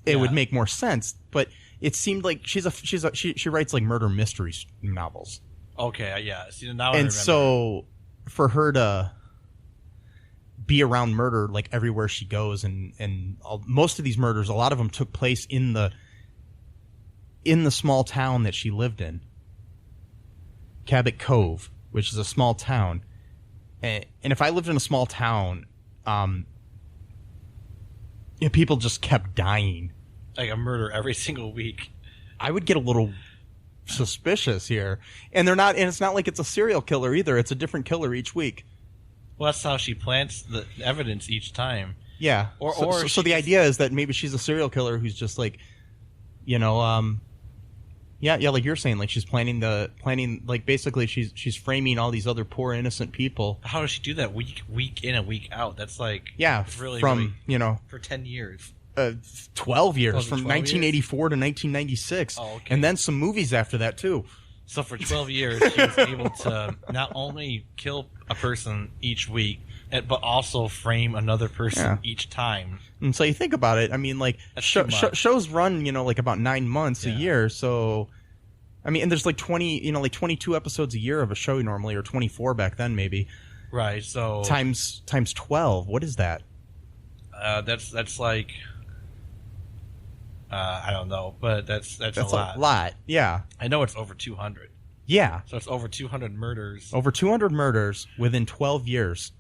it would make more sense. But it seemed like she writes like murder mystery novels. Okay, yeah. See, now I And remember. so for her to be around murder like everywhere she goes, and most of these murders, a lot of them took place in the small town that she lived in, Cabot Cove, which is a small town. And if I lived in a small town, people just kept dying. Like a murder every single week. I would get a little suspicious here. And it's not like it's a serial killer either. It's a different killer each week. Well, that's how she plants the evidence each time. Yeah. So the idea is that maybe she's a serial killer who's just like, like you're saying, like she's planning, like basically she's framing all these other poor innocent people. How does she do that week in and week out? That's like really for 10 years. 12 years, Was it from 12 1984 to 1996. Oh, okay. And then some movies after that too. So for 12 years, she was able to not only kill a person each week, but also frame another person each time. And so you think about it, I mean, like shows run, like about 9 months a year. So, I mean, and there's like 22 episodes a year of a show normally, or 24 back then maybe. Right. So times 12. What is that? That's like. I don't know, but that's a lot. A lot, yeah. I know it's over 200. Yeah. So it's over 200 murders. Over 200 murders within 12 years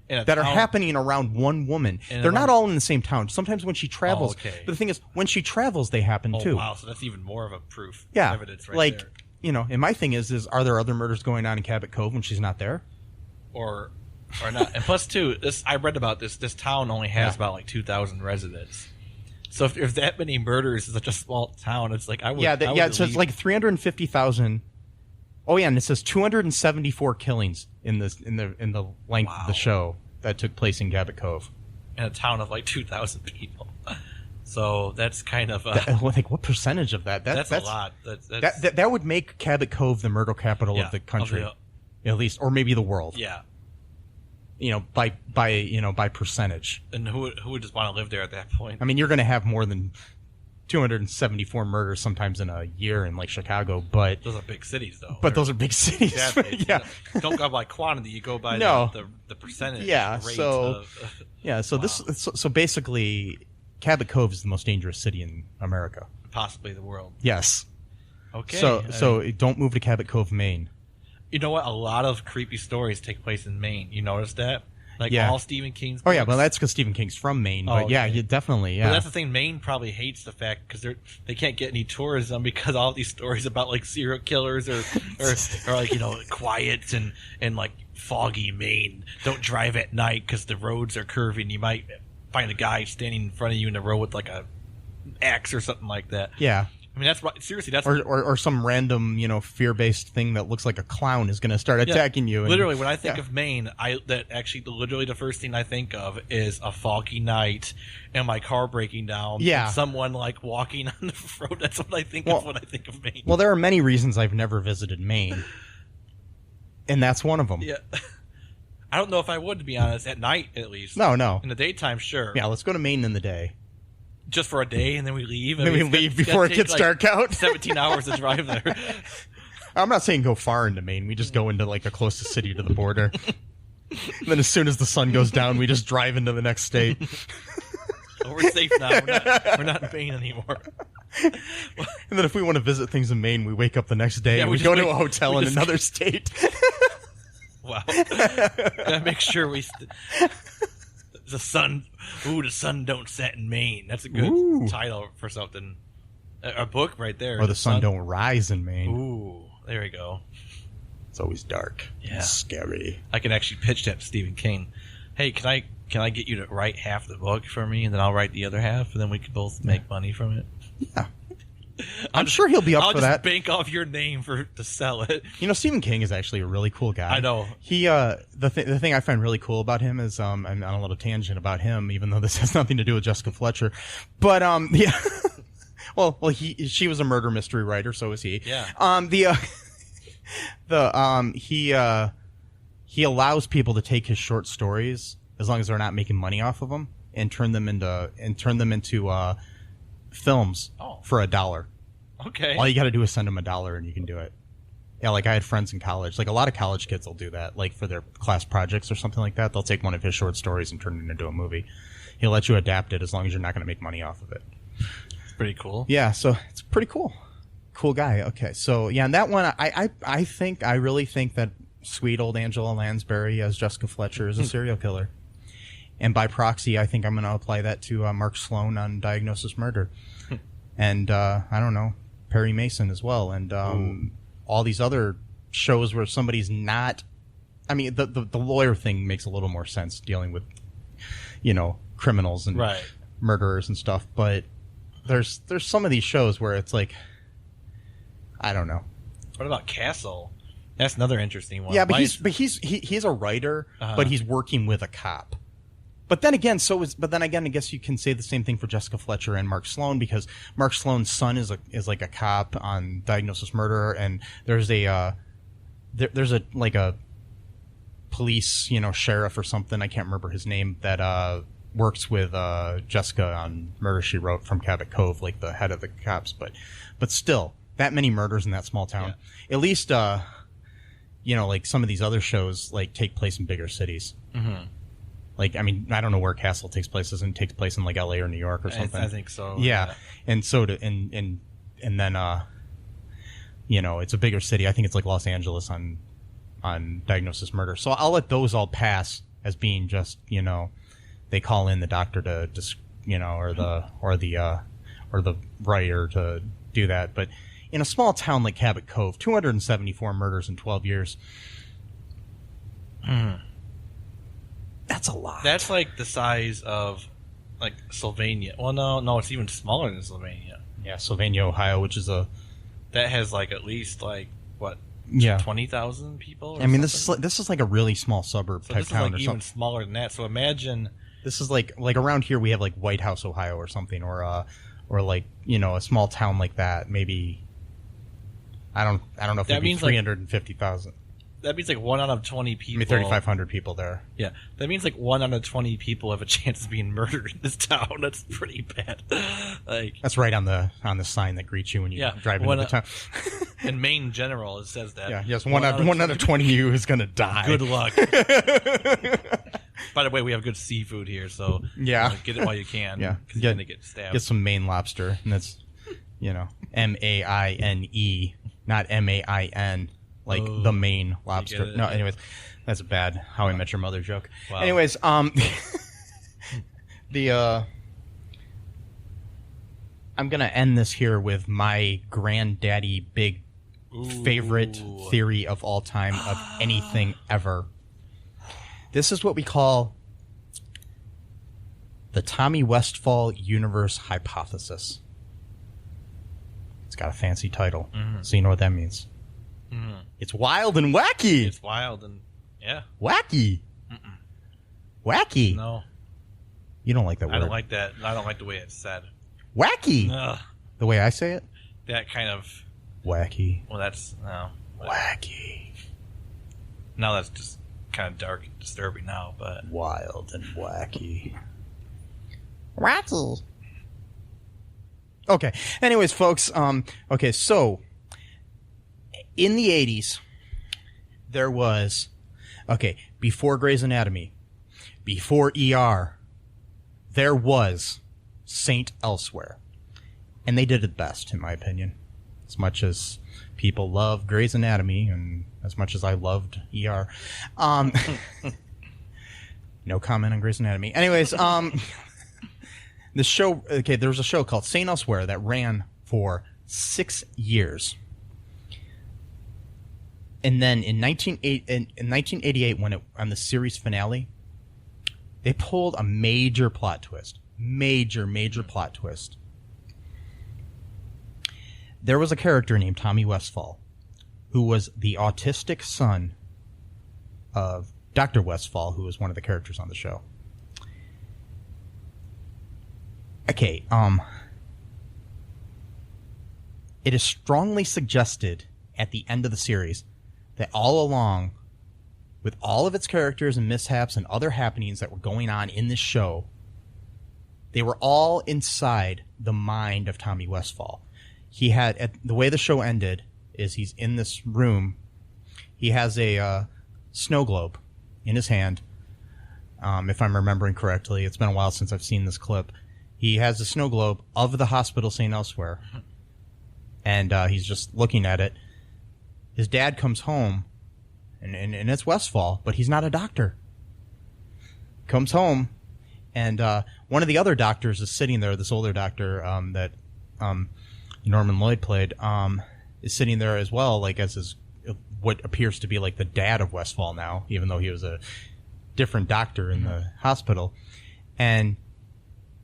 that are happening around one woman. They're not all in the same town. Sometimes when she travels. Oh, okay. But the thing is, when she travels, they happen too. Oh, wow. So that's even more of a proof. Yeah. Evidence right like, there. And my thing is are there other murders going on in Cabot Cove when she's not there? Or not. And plus, too, I read about this. This town only has about like 2,000 residents. So if that many murders is such a small town, it's like I would. So it's like 350,000. Oh yeah, and it says 274 killings in the length of the show that took place in Cabot Cove, in a town of like 2,000 people. So that's kind of like what percentage of that? That's a lot. That would make Cabot Cove the murder capital of the country, at least, or maybe the world. Yeah. By percentage. And who would just want to live there at that point? I mean, you're going to have more than 274 murders sometimes in a year in like Chicago, but those are big cities, though. But those are big cities. Yeah. Don't go by quantity; you go by the percentage. Yeah. Rate So basically, Cabot Cove is the most dangerous city in America, possibly the world. Yes. Okay. So don't move to Cabot Cove, Maine. You know what? A lot of creepy stories take place in Maine. You notice that? Like Yeah. all Stephen King's Oh books. yeah, well that's because Stephen King's from Maine. Oh, But yeah, okay. definitely. But Yeah. that's the thing. Maine probably hates the fact because they can't get any tourism because all these stories about like serial killers or like quiet and like foggy Maine. Don't drive at night because the roads are curvy and you might find a guy standing in front of you in the road with like a axe or something like that. Yeah. I mean, that's what, seriously, that's Or some random, fear-based thing that looks like a clown is going to start attacking you. And, literally, when I think yeah. of Maine, literally the first thing I think of is a foggy night and my car breaking down. Yeah. And someone like walking on the road. That's what I think of when I think of Maine. Well, there are many reasons I've never visited Maine, and that's one of them. Yeah. I don't know if I would, to be honest, at night at least. No. In the daytime, sure. Yeah, let's go to Maine in the day. Just for a day and then we leave. Then we leave before it gets dark out. 17 hours to drive there. I'm not saying go far into Maine. We just go into like the closest city to the border. And then as soon as the sun goes down, we just drive into the next state. We're safe now. We're not in Maine anymore. And then if we want to visit things in Maine, we wake up the next day and we just go to a hotel in another state. Wow. Gotta make sure the sun don't set in Maine. That's a good title for something. A book right there. Or the sun don't rise in Maine. Ooh, there we go. It's always dark. Yeah. It's scary. I can actually pitch that to Stephen King. Hey, can I get you to write half the book for me, and then I'll write the other half, and then we can both make money from it? Yeah. I'm sure he'll be up I'll for just that. bank off your name to sell it. Stephen King is actually a really cool guy. I know. He the thing I find really cool about him is I'm on a little tangent about him, even though this has nothing to do with Jessica Fletcher. But yeah. well, she was a murder mystery writer, so was he. Yeah. He allows people to take his short stories as long as they're not making money off of them and turn them into films for $1. Okay. All you got to do is send him $1 and you can do it. Yeah, like I had friends in college. Like a lot of college kids will do that. Like for their class projects or something like that, they'll take one of his short stories and turn it into a movie. He'll let you adapt it as long as you're not going to make money off of it. It's pretty cool. Yeah, so it's pretty cool. Cool guy. Okay, so yeah, and that one, I really think that sweet old Angela Lansbury as Jessica Fletcher is a serial killer. And by proxy, I think I'm going to apply that to Mark Sloan on Diagnosis Murder. And, I don't know, Perry Mason as well. And all these other shows where somebody's not... I mean, the lawyer thing makes a little more sense dealing with, criminals and murderers and stuff. But there's some of these shows where it's like, I don't know. What about Castle? That's another interesting one. Yeah, but he's a writer, but he's working with a cop. But then again, I guess you can say the same thing for Jessica Fletcher and Mark Sloan, because Mark Sloan's son is like a cop on Diagnosis Murder, and there's a police, sheriff or something, I can't remember his name, that works with Jessica on Murder, She Wrote from Cabot Cove, like the head of the cops. But still, that many murders in that small town. Yeah. At least, like some of these other shows like take place in bigger cities. Mm-hmm. Like, I mean, I don't know where Castle takes place. Doesn't it take place in like LA or New York or something? I think so. Yeah. And so and then it's a bigger city. I think it's like Los Angeles on Diagnosis Murder. So I'll let those all pass as being just, they call in the doctor to just, or the writer to do that. But in a small town like Cabot Cove, 274 murders in 12 years. That's a lot. That's like the size of like Sylvania. Well, no, it's even smaller than Sylvania. Yeah, Sylvania, Ohio, which is that has like at least like what? Yeah, 20,000 people. I mean, this is like a really small suburb type town, like or even something smaller than that. So imagine this is like around here we have like White House, Ohio, or something, or like a small town like that. Maybe I don't know if that means 350,000. That means like 1 out of 20 people. Maybe 3,500 people there. Yeah, that means like 1 out of 20 people have a chance of being murdered in this town. That's pretty bad. Like that's right on the sign that greets you when you drive into the town. In Maine general, it says that. Yeah, yes, one out of 20 of you is going to die. Good luck. By the way, we have good seafood here, so get it while you can. Yeah, because you're gonna get stabbed. Get some Maine lobster, and that's Maine, not MAIN. like the Maine lobster. No, anyways, that's a bad How I Met Your Mother joke. Wow. Anyways, I'm gonna end this here with my granddaddy big favorite theory of all time of anything ever. This is what we call the Tommy Westphall Universe Hypothesis. It's got a fancy title, so you know what that means. Mm-hmm. It's wild and wacky. It's wild and wacky. Wacky. No, you don't like that word. I don't like that. I don't like the way it's said. Wacky. The way I say it. That kind of wacky. Well, that's no wacky. Now that's just kind of dark and disturbing now, but wild and wacky. Wacky. Okay. Anyways, folks. Okay. So, in the 80s, there was, before Grey's Anatomy, before ER, there was Saint Elsewhere, and they did it best, in my opinion. As much as people love Grey's Anatomy, and as much as I loved ER, no comment on Grey's Anatomy. Anyways, the show, there was a show called Saint Elsewhere that ran for 6 years. And then in 1988, on the series finale, they pulled a major plot twist. Major plot twist. There was a character named Tommy Westphall, who was the autistic son of Dr. Westphall, who was one of the characters on the show. Okay, it is strongly suggested at the end of the series that all along, with all of its characters and mishaps and other happenings that were going on in this show, they were all inside the mind of Tommy Westphall. He had, the way the show ended is he's in this room. He has a snow globe in his hand, if I'm remembering correctly. It's been a while since I've seen this clip. He has a snow globe of the hospital St. Elsewhere, and he's just looking at it. His dad comes home, and it's Westphall, but he's not a doctor. Comes home, and one of the other doctors is sitting there, this older doctor that Norman Lloyd played, is sitting there as well, like as his, what appears to be like the dad of Westphall now, even though he was a different doctor in the hospital. And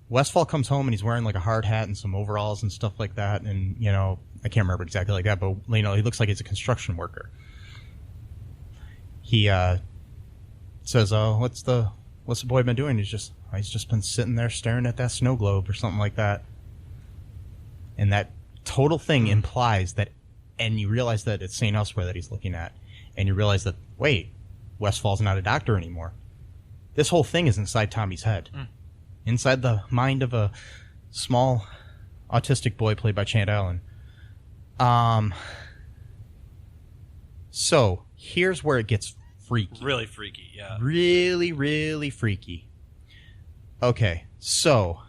Westphall comes home and he's wearing like a hard hat and some overalls and stuff like that. And, you know, I can't remember exactly like that, but, you know, he looks like he's a construction worker. He says, "Oh, what's the boy been doing?" He's just been sitting there staring at that snow globe or something like that. And that total thing implies that, and you realize that it's St. Elsewhere that he's looking at, and you realize that, wait, Westphall's not a doctor anymore. This whole thing is inside Tommy's head. Inside the mind of a small autistic boy played by Chant Allen. So, here's where it gets freaky. Really freaky, yeah. Really, really freaky. Okay, so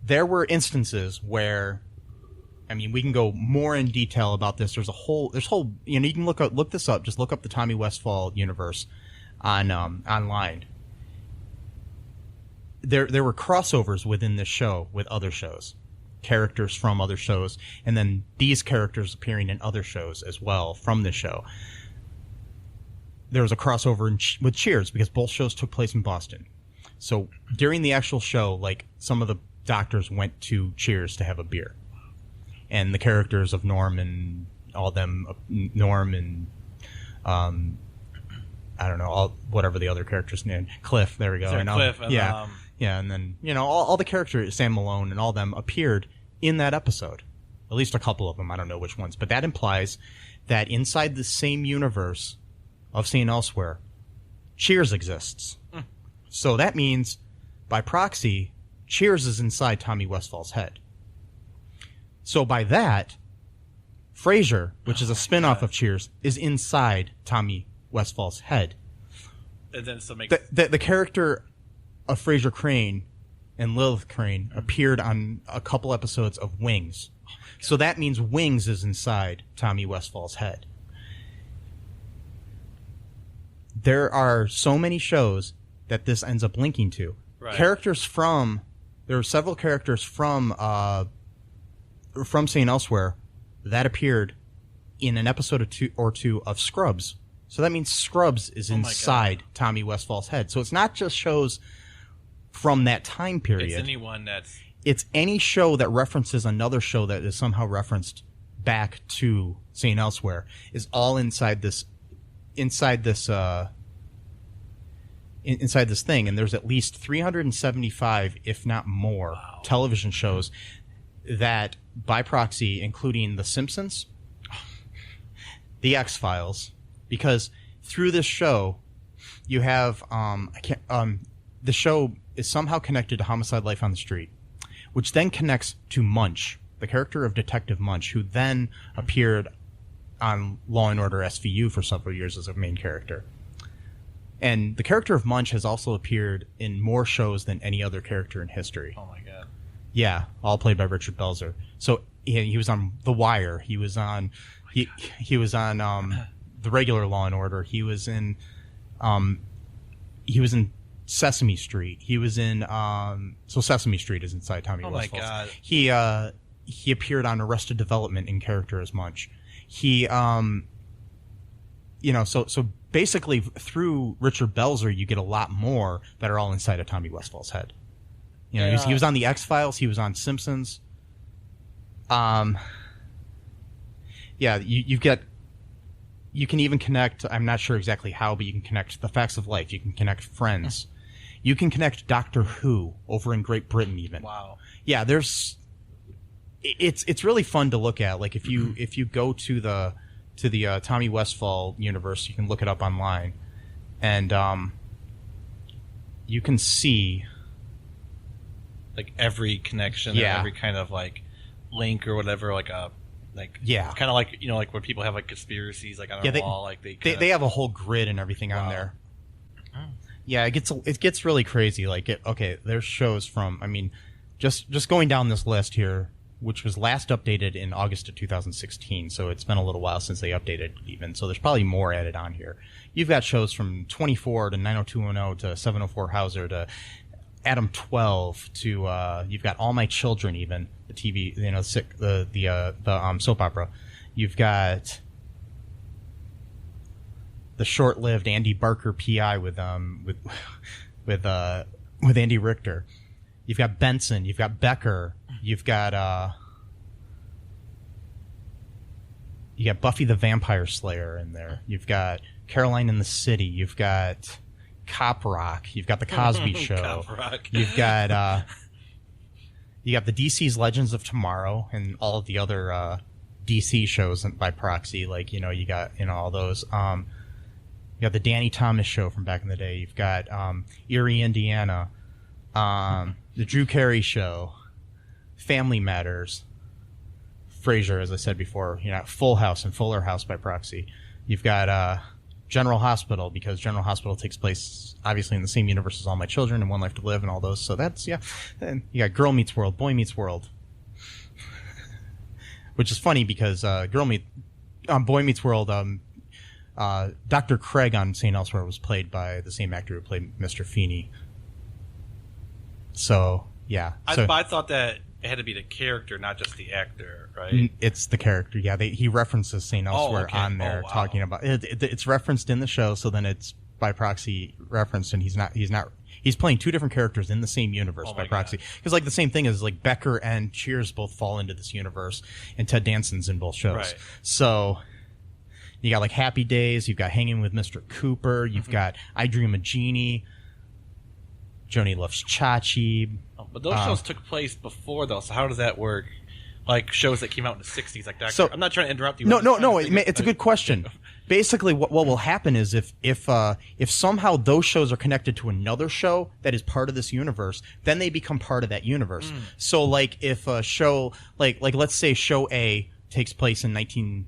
there were instances where, I mean, we can go more in detail about this. There's whole, you know, you can look this up. Just look up the Tommy Westphall universe on online. There were crossovers within this show with other shows, characters from other shows, and then these characters appearing in other shows as well from this show. There was a crossover with Cheers because both shows took place in Boston. So during the actual show, like, some of the doctors went to Cheers to have a beer, and the characters of Norm and all them, Norm and I don't know, whatever the other characters named, Cliff. There we go. And Cliff, and, yeah, and then, you know, all the characters, Sam Malone and all them, appeared in that episode. At least a couple of them. I don't know which ones. But that implies that inside the same universe of St. Elsewhere, Cheers exists. So that means, by proxy, Cheers is inside Tommy Westphall's head. So by that, Frasier, which is a spin-off of Cheers, is inside Tommy Westphall's head. And then so makes the character of Frasier Crane and Lilith Crane appeared on a couple episodes of Wings So that means Wings is inside Tommy Westfall's head. There are so many shows that this ends up linking to. Right. There are several characters from St. Elsewhere that appeared in an episode or two of Scrubs. So that means Scrubs is inside Tommy Westfall's head. So it's not just shows from that time period. It's any show that references another show that is somehow referenced back to St. Elsewhere is all inside this thing. And there's at least 375, if not more, television shows that by proxy, including The Simpsons, The X-Files, because through this show, you have the show is somehow connected to Homicide: Life on the Street, which then connects to Munch, the character of Detective Munch, who then appeared on Law and Order SVU for several years as a main character. And the character of Munch has also appeared in more shows than any other character in history. Oh my god! Yeah, all played by Richard Belzer. So he was on The Wire. He was on the regular Law and Order. He was in Sesame Street. He was in so Sesame Street is inside Tommy Westfall. Oh my god! He appeared on Arrested Development in character as Munch. He so basically through Richard Belzer you get a lot more that are all inside of Tommy Westfall's head. He was on the X-Files. He was on Simpsons. You can even connect, I'm not sure exactly how, but you can connect The Facts of Life. You can connect Friends. You can connect Doctor Who over in Great Britain even. Wow. Yeah, it's really fun to look at. Like if you go to the Tommy Westfall universe, you can look it up online, and you can see like every connection, and every kind of like link or whatever, kind of like like when people have like conspiracies like on a wall, like they have a whole grid and everything on there. Oh. Yeah, it gets really crazy. There's shows from just going down this list here, which was last updated in August of 2016. So it's been a little while since they updated even. So there's probably more added on here. You've got shows from 24 to 90210 to 704 Hauser to Adam 12 to you've got All My Children, even the TV, the soap opera. You've got the short-lived Andy Barker PI with Andy Richter. You've got Benson. You've got Becker. You've got Buffy the Vampire Slayer in there. You've got Caroline in the City. You've got Cop Rock. You've got The Cosby Show. Cop Rock. You've got you got the DC's Legends of Tomorrow and all of the other DC shows by proxy. You got all those. You got the Danny Thomas Show from back in the day. You've got Erie, Indiana. The Drew Carey Show. Family Matters. Frasier, as I said before. Full House and Fuller House by proxy. You've got General Hospital, because General Hospital takes place obviously in the same universe as All My Children and One Life to Live and all those. So that's, yeah. And you got Girl Meets World, Boy Meets World. Which is funny because Boy Meets World, Dr. Craig on St. Elsewhere was played by the same actor who played Mr. Feeney. So, yeah. I thought that it had to be the character, not just the actor, right? It's the character, yeah. He references St. Elsewhere on there, talking about it. It's referenced in the show, so then it's by proxy referenced, and he's playing two different characters in the same universe by proxy. Because the same thing is Becker and Cheers both fall into this universe, and Ted Danson's in both shows. Right. So you got Happy Days, you've got Hanging with Mr. Cooper, you've got I Dream of Jeannie, Joni Loves Chachi. But those shows took place before, though, so how does that work? Shows that came out in the 60s, like Doctor. I'm not trying to interrupt you. No. It's a good question. Basically, what will happen is if somehow those shows are connected to another show that is part of this universe, then they become part of that universe. So, if a show, let's say show A takes place in premiered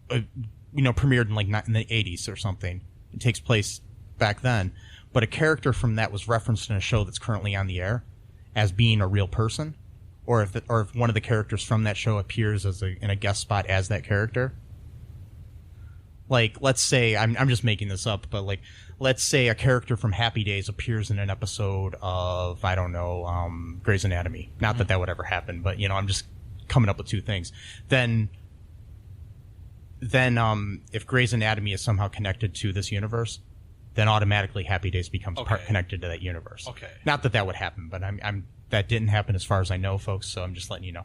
in the 80s or something. It takes place back then. But a character from that was referenced in a show that's currently on the air as being a real person. or if one of the characters from that show appears in a guest spot as that character. Like, let's say, I'm just making this up, but like, let's say a character from Happy Days appears in an episode of, I don't know, Grey's Anatomy. Not that would ever happen, but I'm just coming up with two things. Then if Grey's Anatomy is somehow connected to this universe, then automatically Happy Days becomes connected to that universe. Okay. Not that would happen, but that didn't happen as far as I know, folks. So I'm just letting you know.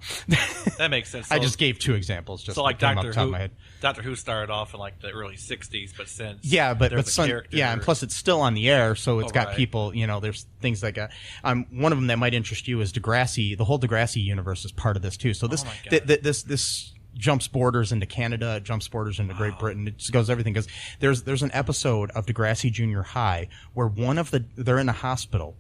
That makes sense. I just gave two examples. Just so like Doctor Who, Doctor Who started off in like the early '60s, but since and plus it's still on the air, so it's got people. There's things like one of them that might interest you is Degrassi. The whole Degrassi universe is part of this too. So this this jumps borders into Canada, jumps borders into Great Britain. It just goes everything, because there's an episode of Degrassi Junior High where they're in a hospital.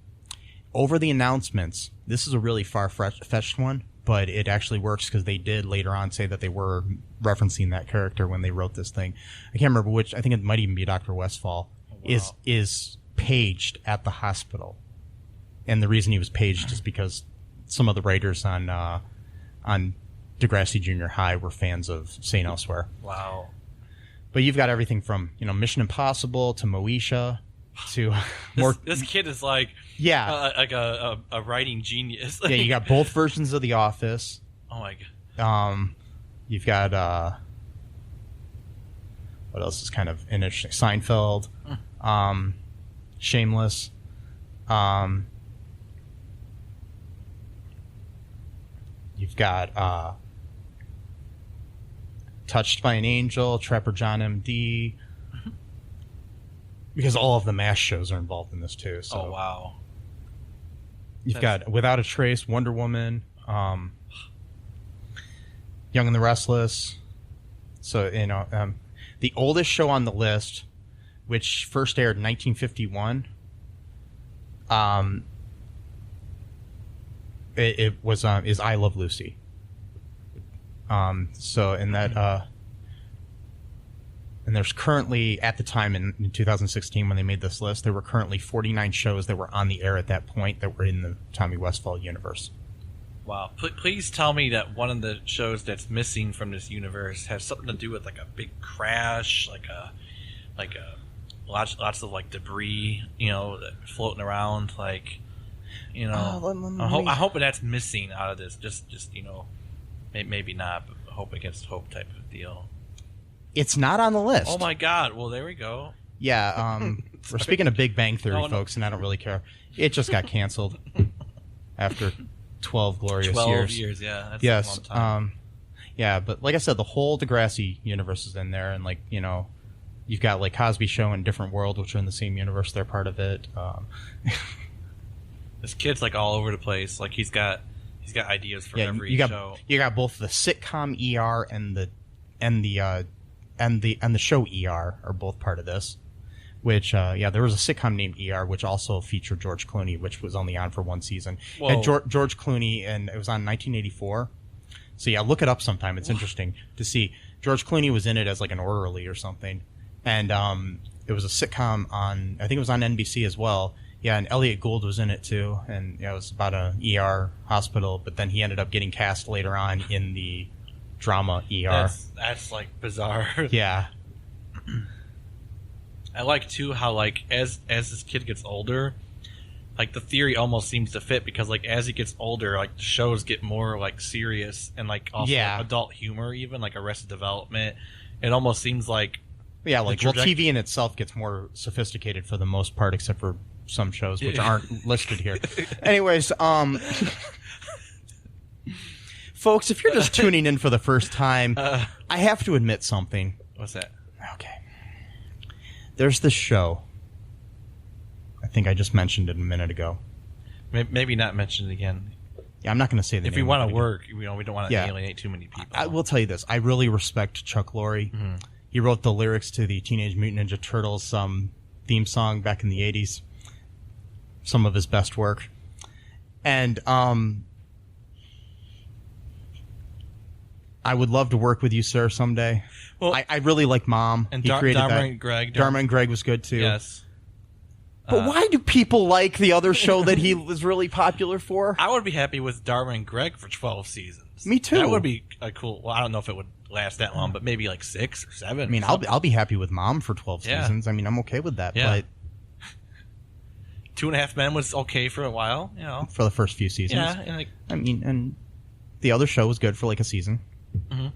Over the announcements, this is a really far-fetched one, but it actually works because they did later on say that they were referencing that character when they wrote this thing. I can't remember which. I think it might even be Dr. Westfall. Is paged at the hospital, and the reason he was paged is because some of the writers on Degrassi Junior High were fans of St. Elsewhere. Wow. But you've got everything from Mission Impossible to Moesha to more. This kid is like like a writing genius. Yeah, you got both versions of The Office. Oh my god. You've got what else is kind of interesting? Seinfeld, Shameless. You've got Touched by an Angel, Trapper John MD. Because all of the MASH shows are involved in this too. So. Oh wow! You've got Without a Trace, Wonder Woman, Young and the Restless. So the oldest show on the list, which first aired in 1951, is I Love Lucy. So in that. And there's currently, at the time in 2016 when they made this list, there were currently 49 shows that were on the air at that point that were in the Tommy Westphall universe. Wow. Please tell me that one of the shows that's missing from this universe has something to do with like a big crash, like a lots of like debris, floating around, like, I'm hoping that's missing out of this. Just maybe not, but hope against hope type of deal. It's not on the list. Oh my god! Well, there we go. Yeah, we're speaking of Big Bang Theory, folks, and I don't really care. It just got canceled after 12 glorious years. 12 years, yeah. That's a long time. Yeah, but like I said, the whole Degrassi universe is in there, and like you've got like Cosby Show and Different World, which are in the same universe. They're part of it. This kid's like all over the place. Like he's got ideas for every show. You got both the sitcom ER and the show ER are both part of this, which there was a sitcom named ER which also featured George Clooney, which was only on for one season. And George Clooney, and it was on 1984. So yeah, look it up sometime. It's interesting to see. George Clooney was in it as like an orderly or something, and it was a sitcom on, I think it was on NBC as well. Yeah, and Elliot Gould was in it too, and it was about a ER hospital. But then he ended up getting cast later on in the drama ER. That's like bizarre. Yeah. I like too how like as this kid gets older, like the theory almost seems to fit, because like as he gets older, like the shows get more like serious and like also like, adult humor, even like Arrested Development. It almost seems like TV in itself gets more sophisticated for the most part, except for some shows which aren't listed here. Anyways, folks, if you're just tuning in for the first time, I have to admit something. What's that? Okay. There's this show. I think I just mentioned it a minute ago. Maybe not mention it again. Yeah, I'm not going to say the name. If we want to work, we don't want to alienate too many people. I will tell you this. I really respect Chuck Lorre. Mm-hmm. He wrote the lyrics to the Teenage Mutant Ninja Turtles theme song back in the 80s. Some of his best work. And I would love to work with you, sir, someday. Well, I really like Mom. And Dharma and Greg. Dharma and Greg was good, too. Yes. But why do people like the other show that he was really popular for? I would be happy with Dharma and Greg for 12 seasons. Me too. That would be a cool. Well, I don't know if it would last that long, but maybe like 6 or 7. I mean, I'll be happy with Mom for 12 seasons. I mean, I'm okay with that. Yeah. But 2.5 Men was okay for a while, you know. For the first few seasons. Yeah. And like, I mean, and the other show was good for like a season. Mhm.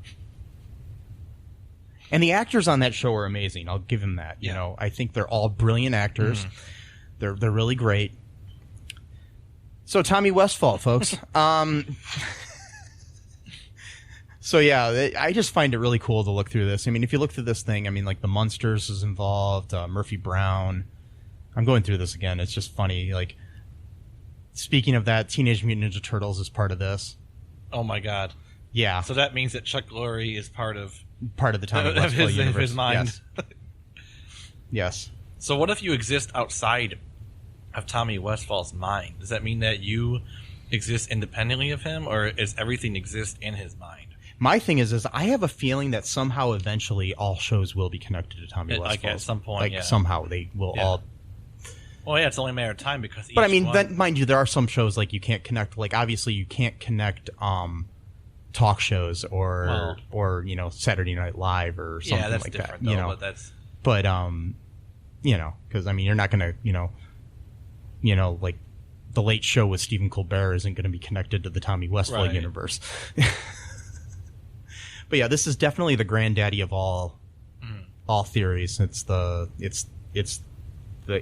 And the actors on that show are amazing. I'll give him that. You know, I think they're all brilliant actors. They're really great. So Tommy Westphal, folks. So yeah, I just find it really cool to look through this. I mean, if you look through this thing, I mean, like the Munsters is involved, Murphy Brown. I'm going through this again. It's just funny. Like, speaking of that, Teenage Mutant Ninja Turtles is part of this. oh my God. Yeah, So that means that Chuck Lorre is part of part of the Tommy Westphal universe. of his mind. Yes. Yes. So what if you exist outside of Tommy Westphal's mind? Does that mean that you exist independently of him, or is everything exist in his mind? My thing is I have a feeling that somehow eventually all shows will be connected to Tommy Westphal. Like at some point, like yeah. somehow they will all. Well, yeah, it's only a matter of time because. But I each mean, one- then, mind you, there are some shows like you can't connect. Like obviously, you can't connect talk shows or you know Saturday Night Live or something yeah, that's like different that. though, You know, but that's but you know, because I mean, you're not gonna you know like the Late Show with Stephen Colbert isn't going to be connected to the Tommy Westphal Right. universe. But yeah, this is definitely the granddaddy of all theories. It's the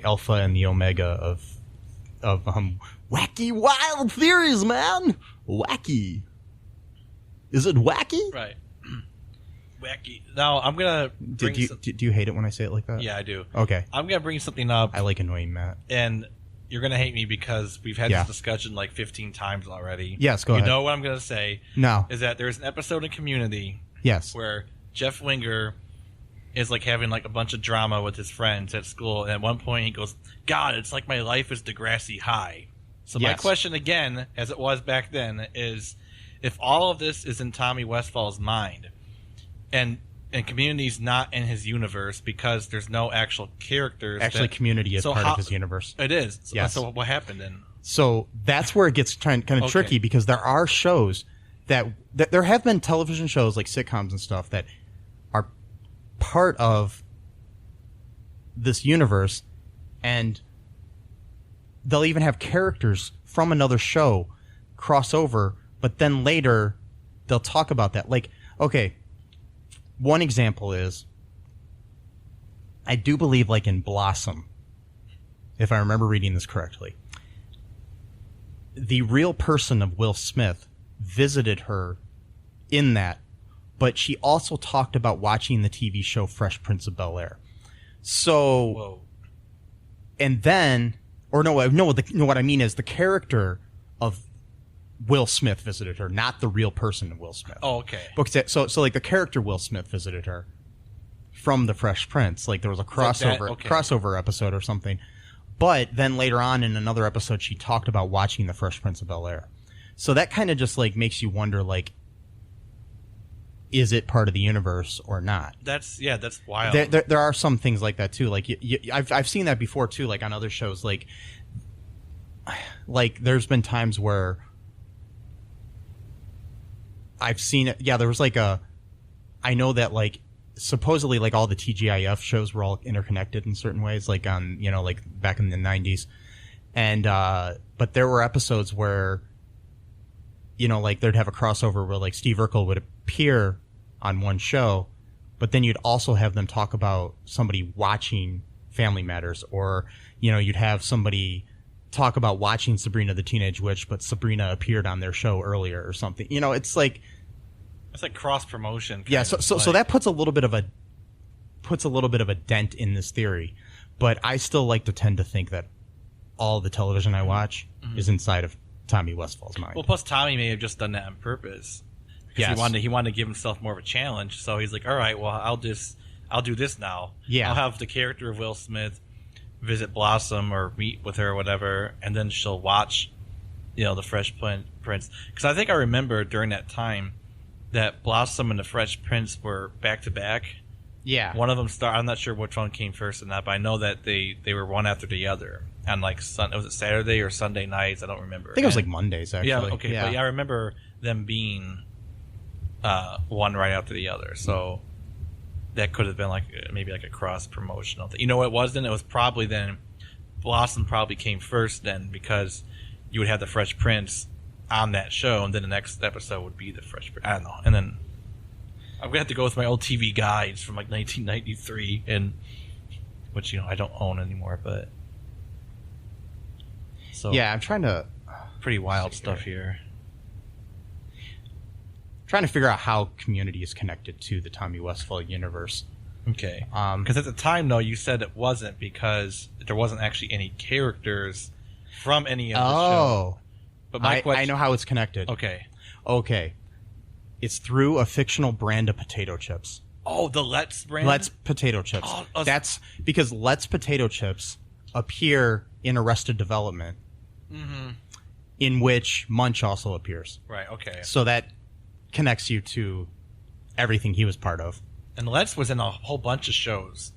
alpha and the omega of wacky wild theories, man. Wacky. Is it wacky? right. Wacky. Now I'm gonna. Bring Do you hate it when I say it like that? Yeah, I do. Okay. I'm gonna bring something up, I like annoying Matt. and you're gonna hate me because we've had Yeah. this discussion like 15 times already. Yes, go you ahead. know what I'm gonna say? No. Is that there's an episode in Community Yes. where Jeff Winger is like having like a bunch of drama with his friends at school, and at one point he goes, "God, it's like my life is Degrassi High." So my Yes. question again, as it was back then, is if all of this is in Tommy Westphal's mind, and Community's not in his universe because there's no actual characters. Actually, Community is so part how- of his universe. It is. So, Yes. so what happened then? So that's where it gets kind of Okay. tricky because there are shows that there have been television shows like sitcoms and stuff that are part of this universe, and they'll even have characters from another show cross over, but then later they'll talk about that. Like, okay, one example is I do believe like in Blossom, if I remember reading this correctly, the real person of Will Smith visited her in that, but she also talked about watching the TV show Fresh Prince of Bel-Air. So, Whoa. and then, or no, what I mean is the character of Will Smith visited her, not the real person of Will Smith. Oh, okay. Because so like the character Will Smith visited her from the Fresh Prince. Like there was a crossover episode or something. But then later on in another episode, she talked about watching the Fresh Prince of Bel-Air. So that kind of just like makes you wonder, like, is it part of the universe or not? That's wild. There are some things like that too. Like I've seen that before too. Like on other shows, like there's been times where I've seen it. Yeah, there was like I know that like supposedly like all the TGIF shows were all interconnected in certain ways, like on like back in the 90s, and but there were episodes where like there'd have a crossover where like Steve Urkel would appear on one show, but then you'd also have them talk about somebody watching Family Matters, or you'd have somebody talk about watching Sabrina the Teenage Witch, but Sabrina appeared on their show earlier or something. It's like cross promotion. Yeah, so that puts a little bit of a dent in this theory, but I still like to tend to think that all the television I watch is inside of Tommy Westphal's mind. Well, plus Tommy may have just done that on purpose because Yes. he wanted to give himself more of a challenge. So he's like, all right, well, I'll do this now. Yeah. I'll have the character of Will Smith visit Blossom or meet with her or whatever, and then she'll watch, the Fresh Prince. Because I think I remember during that time that Blossom and the Fresh Prince were back to back Yeah. One of them I'm not sure which one came first or not, but I know that they were one after the other. On like was it Saturday or Sunday nights? I don't remember. I think it was like Mondays, actually. Yeah, okay. Yeah. But yeah, I remember them being one right after the other. So that could have been like maybe like a cross-promotional thing. You know what it was then? It was probably then Blossom probably came first then, because you would have the Fresh Prince on that show, and then the next episode would be the Fresh Prince. I don't know. And then I'm going to have to go with my old TV guides from like 1993, and which, I don't own anymore, but... So yeah, I'm trying to... Pretty wild stuff here. Trying to figure out how Community is connected to the Tommy Westphall universe. Okay. Because at the time, though, you said it wasn't because there wasn't actually any characters from any of the show. But I know how it's connected. Okay. It's through a fictional brand of potato chips. Oh, the Let's brand? Let's potato chips. That's because Let's potato chips appear in Arrested Development, in which Munch also appears. Right, okay. So that connects you to everything he was part of. And Let's was in a whole bunch of shows.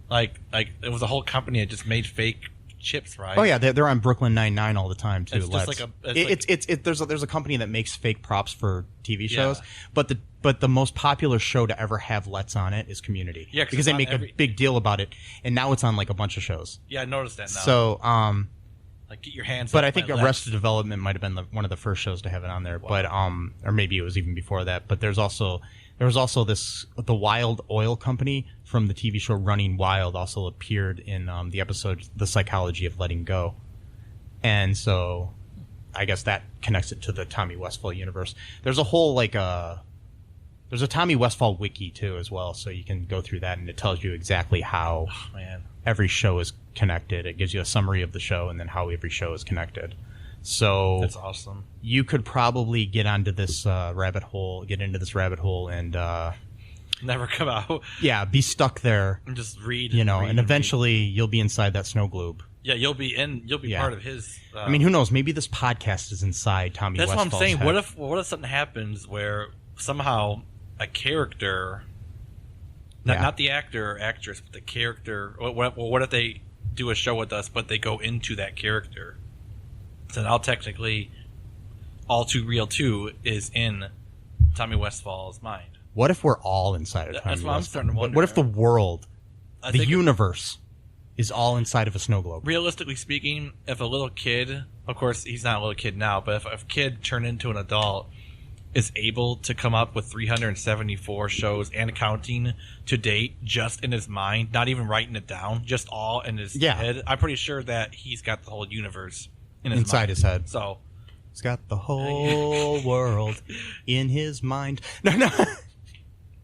Like it was a whole company that just made fake chips, right? Oh yeah, they're on Brooklyn Nine-Nine all the time too. It's just like there's a company that makes fake props for TV shows, but the most popular show to ever have Let's on it is Community. Yeah, because they make a big deal about it, and now it's on like a bunch of shows. Yeah, I noticed that now. So like get your hands. But up I think by Arrested Development might have been one of the first shows to have it on there. Wow. But or maybe it was even before that. But there was also the Wild Oil Company from the TV show Running Wild also appeared in the episode The Psychology of Letting Go. And so I guess that connects it to the Tommy Westphall universe. There's a whole there's a Tommy Westphall wiki too as well, so you can go through that and it tells you exactly how every show is connected. It gives you a summary of the show and then how every show is connected. So that's awesome. You could probably get into this rabbit hole and never come out. Yeah, be stuck there and just read. And eventually you'll be inside that snow globe. Yeah, you'll be part of his. I mean, who knows? Maybe this podcast is inside Tommy Westphall's That's what I'm saying. head. What if something happens where somehow a character, not the actor or actress, but the character. What if they do a show with us, but they go into that character? So now technically, All Too Real 2 is in Tommy Westphall's mind. What if we're all inside of Tommy That's what Westphall? I'm starting to wonder. What if the world, the universe, is all inside of a snow globe? Realistically speaking, if a little kid, of course he's not a little kid now, but if a kid turned into an adult is able to come up with 374 shows and counting to date just in his mind, not even writing it down, just all in his head, I'm pretty sure that he's got the whole universe inside his head. So he's got the whole world in his mind. No.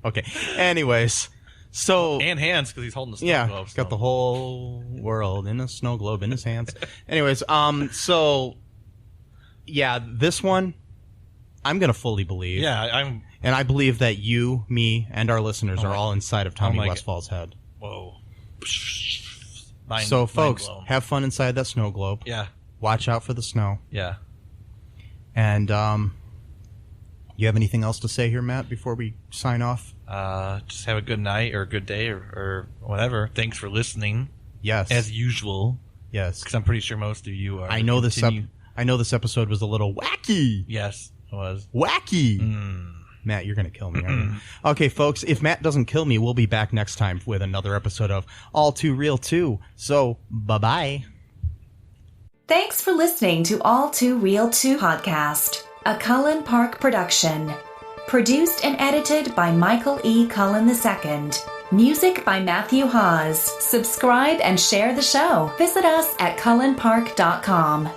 Okay. Anyways, so and hands because he's holding the snow globe. He's got the whole world in a snow globe in his hands. Anyways, so yeah, this one I'm gonna fully believe. Yeah, and I believe that you, me, and our listeners are all inside of Tommy Westphall's head. Whoa. So, folks, have fun inside that snow globe. Yeah. Watch out for the snow. Yeah. And you have anything else to say here, Matt, before we sign off? Just have a good night or a good day or whatever. Thanks for listening. Yes. As usual. Yes. Because I'm pretty sure most of you are. I know this episode was a little wacky. Yes, it was. Wacky. Matt, you're going to kill me, aren't you? Okay, folks, if Matt doesn't kill me, we'll be back next time with another episode of All Too Real 2. So, bye-bye. Thanks for listening to All Too Real 2 podcast, a Cullen Park production. Produced and edited by Michael E. Cullen II. Music by Matthew Hawes. Subscribe and share the show. Visit us at cullenpark.com.